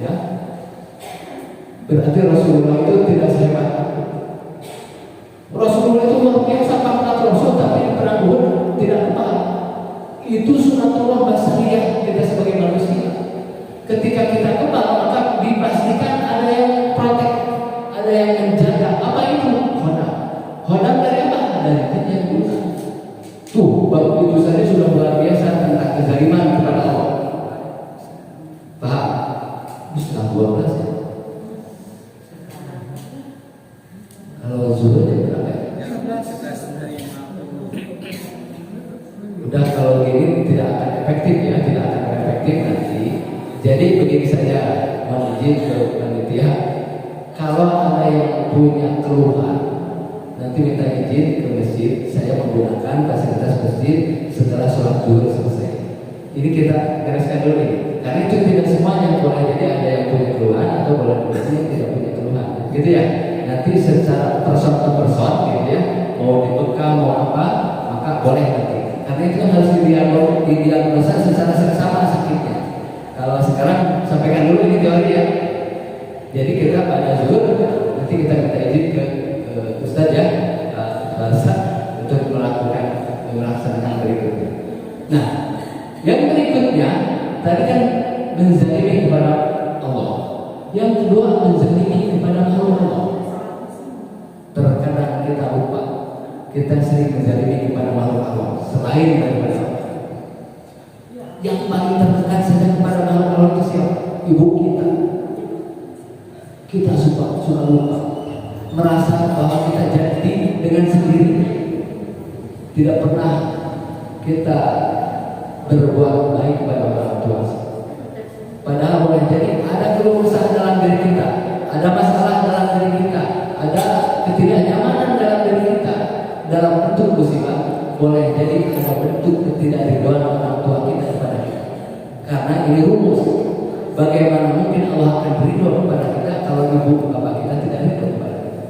ya, berarti Rasulullah itu tidak sehebat. Rasulullah itu luar biasa pangkat Rasul, tapi perang Uhud tidak kebal. Itu sunatullah basriyah kita sebagai manusia. Ketika kita kebal, maka dipastikan ada yang protek, ada yang menjaga. Apa itu? Khodam dari apa? Dari jin yang guna. Tuh, bab itu saja sudah luar biasa tentang kezaliman kepada Allah. Paham? Sudah 12 ya. Kalau zuhur jam berapa ya? Udah, kalau gini tidak akan efektif ya, tidak akan efektif nanti. Jadi begini saja, mohon izin ke panitia, kalau ada yang punya keluhan, nanti minta izin ke masjid, saya menggunakan fasilitas masjid setelah sholat zuhur selesai. Ini kita bereskan dulu nih, karena itu tidak semuanya boleh, jadi ada yang punya keluhan atau boleh yang tidak punya keluhan, gitu ya. Nanti secara person ke person, gitu ya, mau dibekal mau apa, maka boleh nanti. Karena itu kan harus didiagnosa secara seksama sakitnya. Kalau sekarang sampaikan dulu ini teori ya. Jadi kita pada zuhur nanti kita minta izin ke Ustaz ya, bahasa untuk melaksanakan berikutnya. Nah, yang berikutnya tadi kan menzalimi kepada Allah. Yang kedua menzalimi kepada makhluk Allah. Terkadang kita lupa, kita sering menzalimi kepada makhluk Allah selain daripada Allah. Yang paling terdekat saja kepada makhluk Allah itu siapa? Ibu kita. Kita suka lupa, merasa bahwa kita jadi dengan sendiri, tidak pernah kita berbuat baik kepada orang tua. Padahal boleh jadi ada keluh kesah dalam diri kita, ada masalah dalam diri kita, ada ketidaknyamanan dalam diri kita, dalam bentuk musibah. Boleh jadi ada bentuk ketidakridhoan orang tua kita kepada kita. Karena ini rumus. Bagaimana mungkin Allah akan beridho kepada kita kalau ibu bapak kita tidak ridho kepada kita?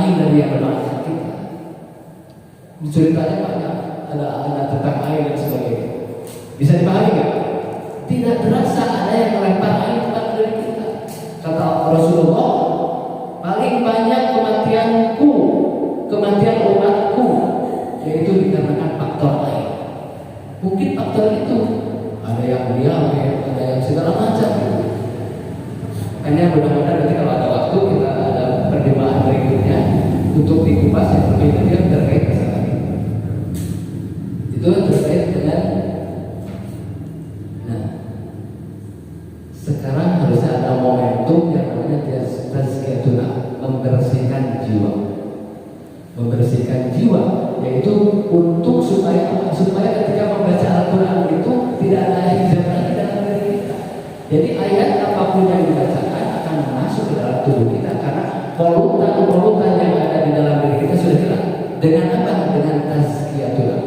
lain dari yang bermanfaat kita. Ceritanya banyak, ada tentang air dan sebagainya. Bisa dipahami nggak? Tidak terasa ada yang melempar air kepada diri kita. Kata Rasulullah, paling banyak kematian umatku, yaitu dikarenakan faktor air. Mungkin faktor itu ada yang diabetes, ada yang segala macam. Makanya mudah-mudahan nanti kalau ada waktu kita ada perjumpaan berikutnya untuk dikupas yang lebih detail terkait masalah ini. Itu terkait dengan. Nah, sekarang harusnya ada momentum yang namanya tazkiyatuna, membersihkan jiwa. Membersihkan jiwa, yaitu untuk supaya ketika membaca Al-Quran itu tidak ada hijab lagi dalam diri kita. Jadi ayat apapun yang dibacakan akan masuk ke dalam tubuh kita karena polutan yang ada di dalam diri kita sudah hilang. Dengan apa? Dengan tazkiyatuna,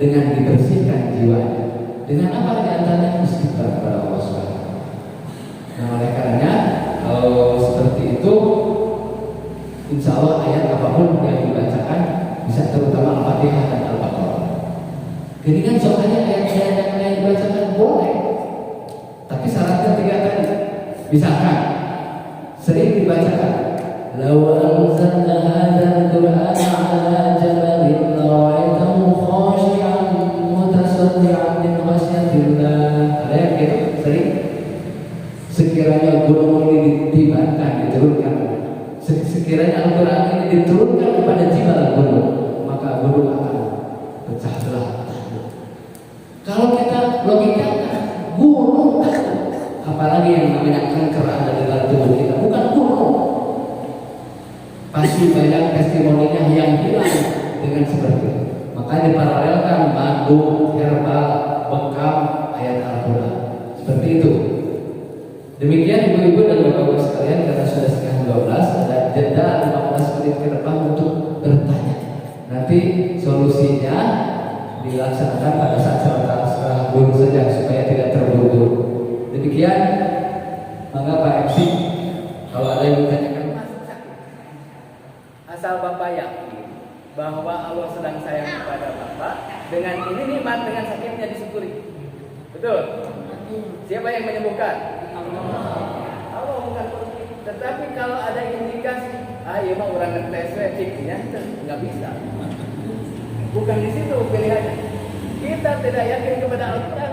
dengan dibersihkan jiwanya. Dengan apa? Di antaranya istighfar kepada Allah Subhanahu. Nah, oleh karenanya kalau seperti itu, insya Allah ayat apapun yang dibacakan bisa terutama Al-Fatihah dan Al-Baqarah. Jadi kan soalnya ayat-ayat yang dibacakan boleh, tapi syaratnya 3 tadi. Misalkan sering dibacakan, "Law anzalna hadzal Qur'ana 'ala jabalin la'ra'aytahu khashi'an mutasaddian min khasyatillah." Ada yang gitu sering. Sekiranya gunung ini ditimbangkan, diturunkan. Sekiranya Al-Quran ini diturunkan kepada jibal gunung, maka gunung akan pecah belah. Kalau kita logikanya gunung takut, apalagi yang namanya kanker ada di dalam tubuh kita, bukan gunung. Pasti banyak testimoninya yang hilang dengan seperti itu. Maka diparalelkan madu, herbal, bekam, ayat Al-Quran. Seperti itu. Demikian ibu-ibu dan bapak-bapak sekalian, karena sudah setengah 12, ada jeda 15 menit ke depan untuk bertanya. Nanti solusinya dilaksanakan pada saat serah guru saja supaya tidak terburu-buru. Demikian, maka Pak MC, kalau ada yang bertanyakan, asal Bapak yakin bahwa Allah sedang sayang kepada Bapak, dengan ini nikmat, dengan sakitnya disyukuri. Betul? Siapa yang menyembuhkan? Allah bukan. Tetapi kalau ada indikasi, iya mah orang ngetes ciknya, nggak bisa. Bukan di situ pilihannya. Kita tidak yakin kepada Al-Quran.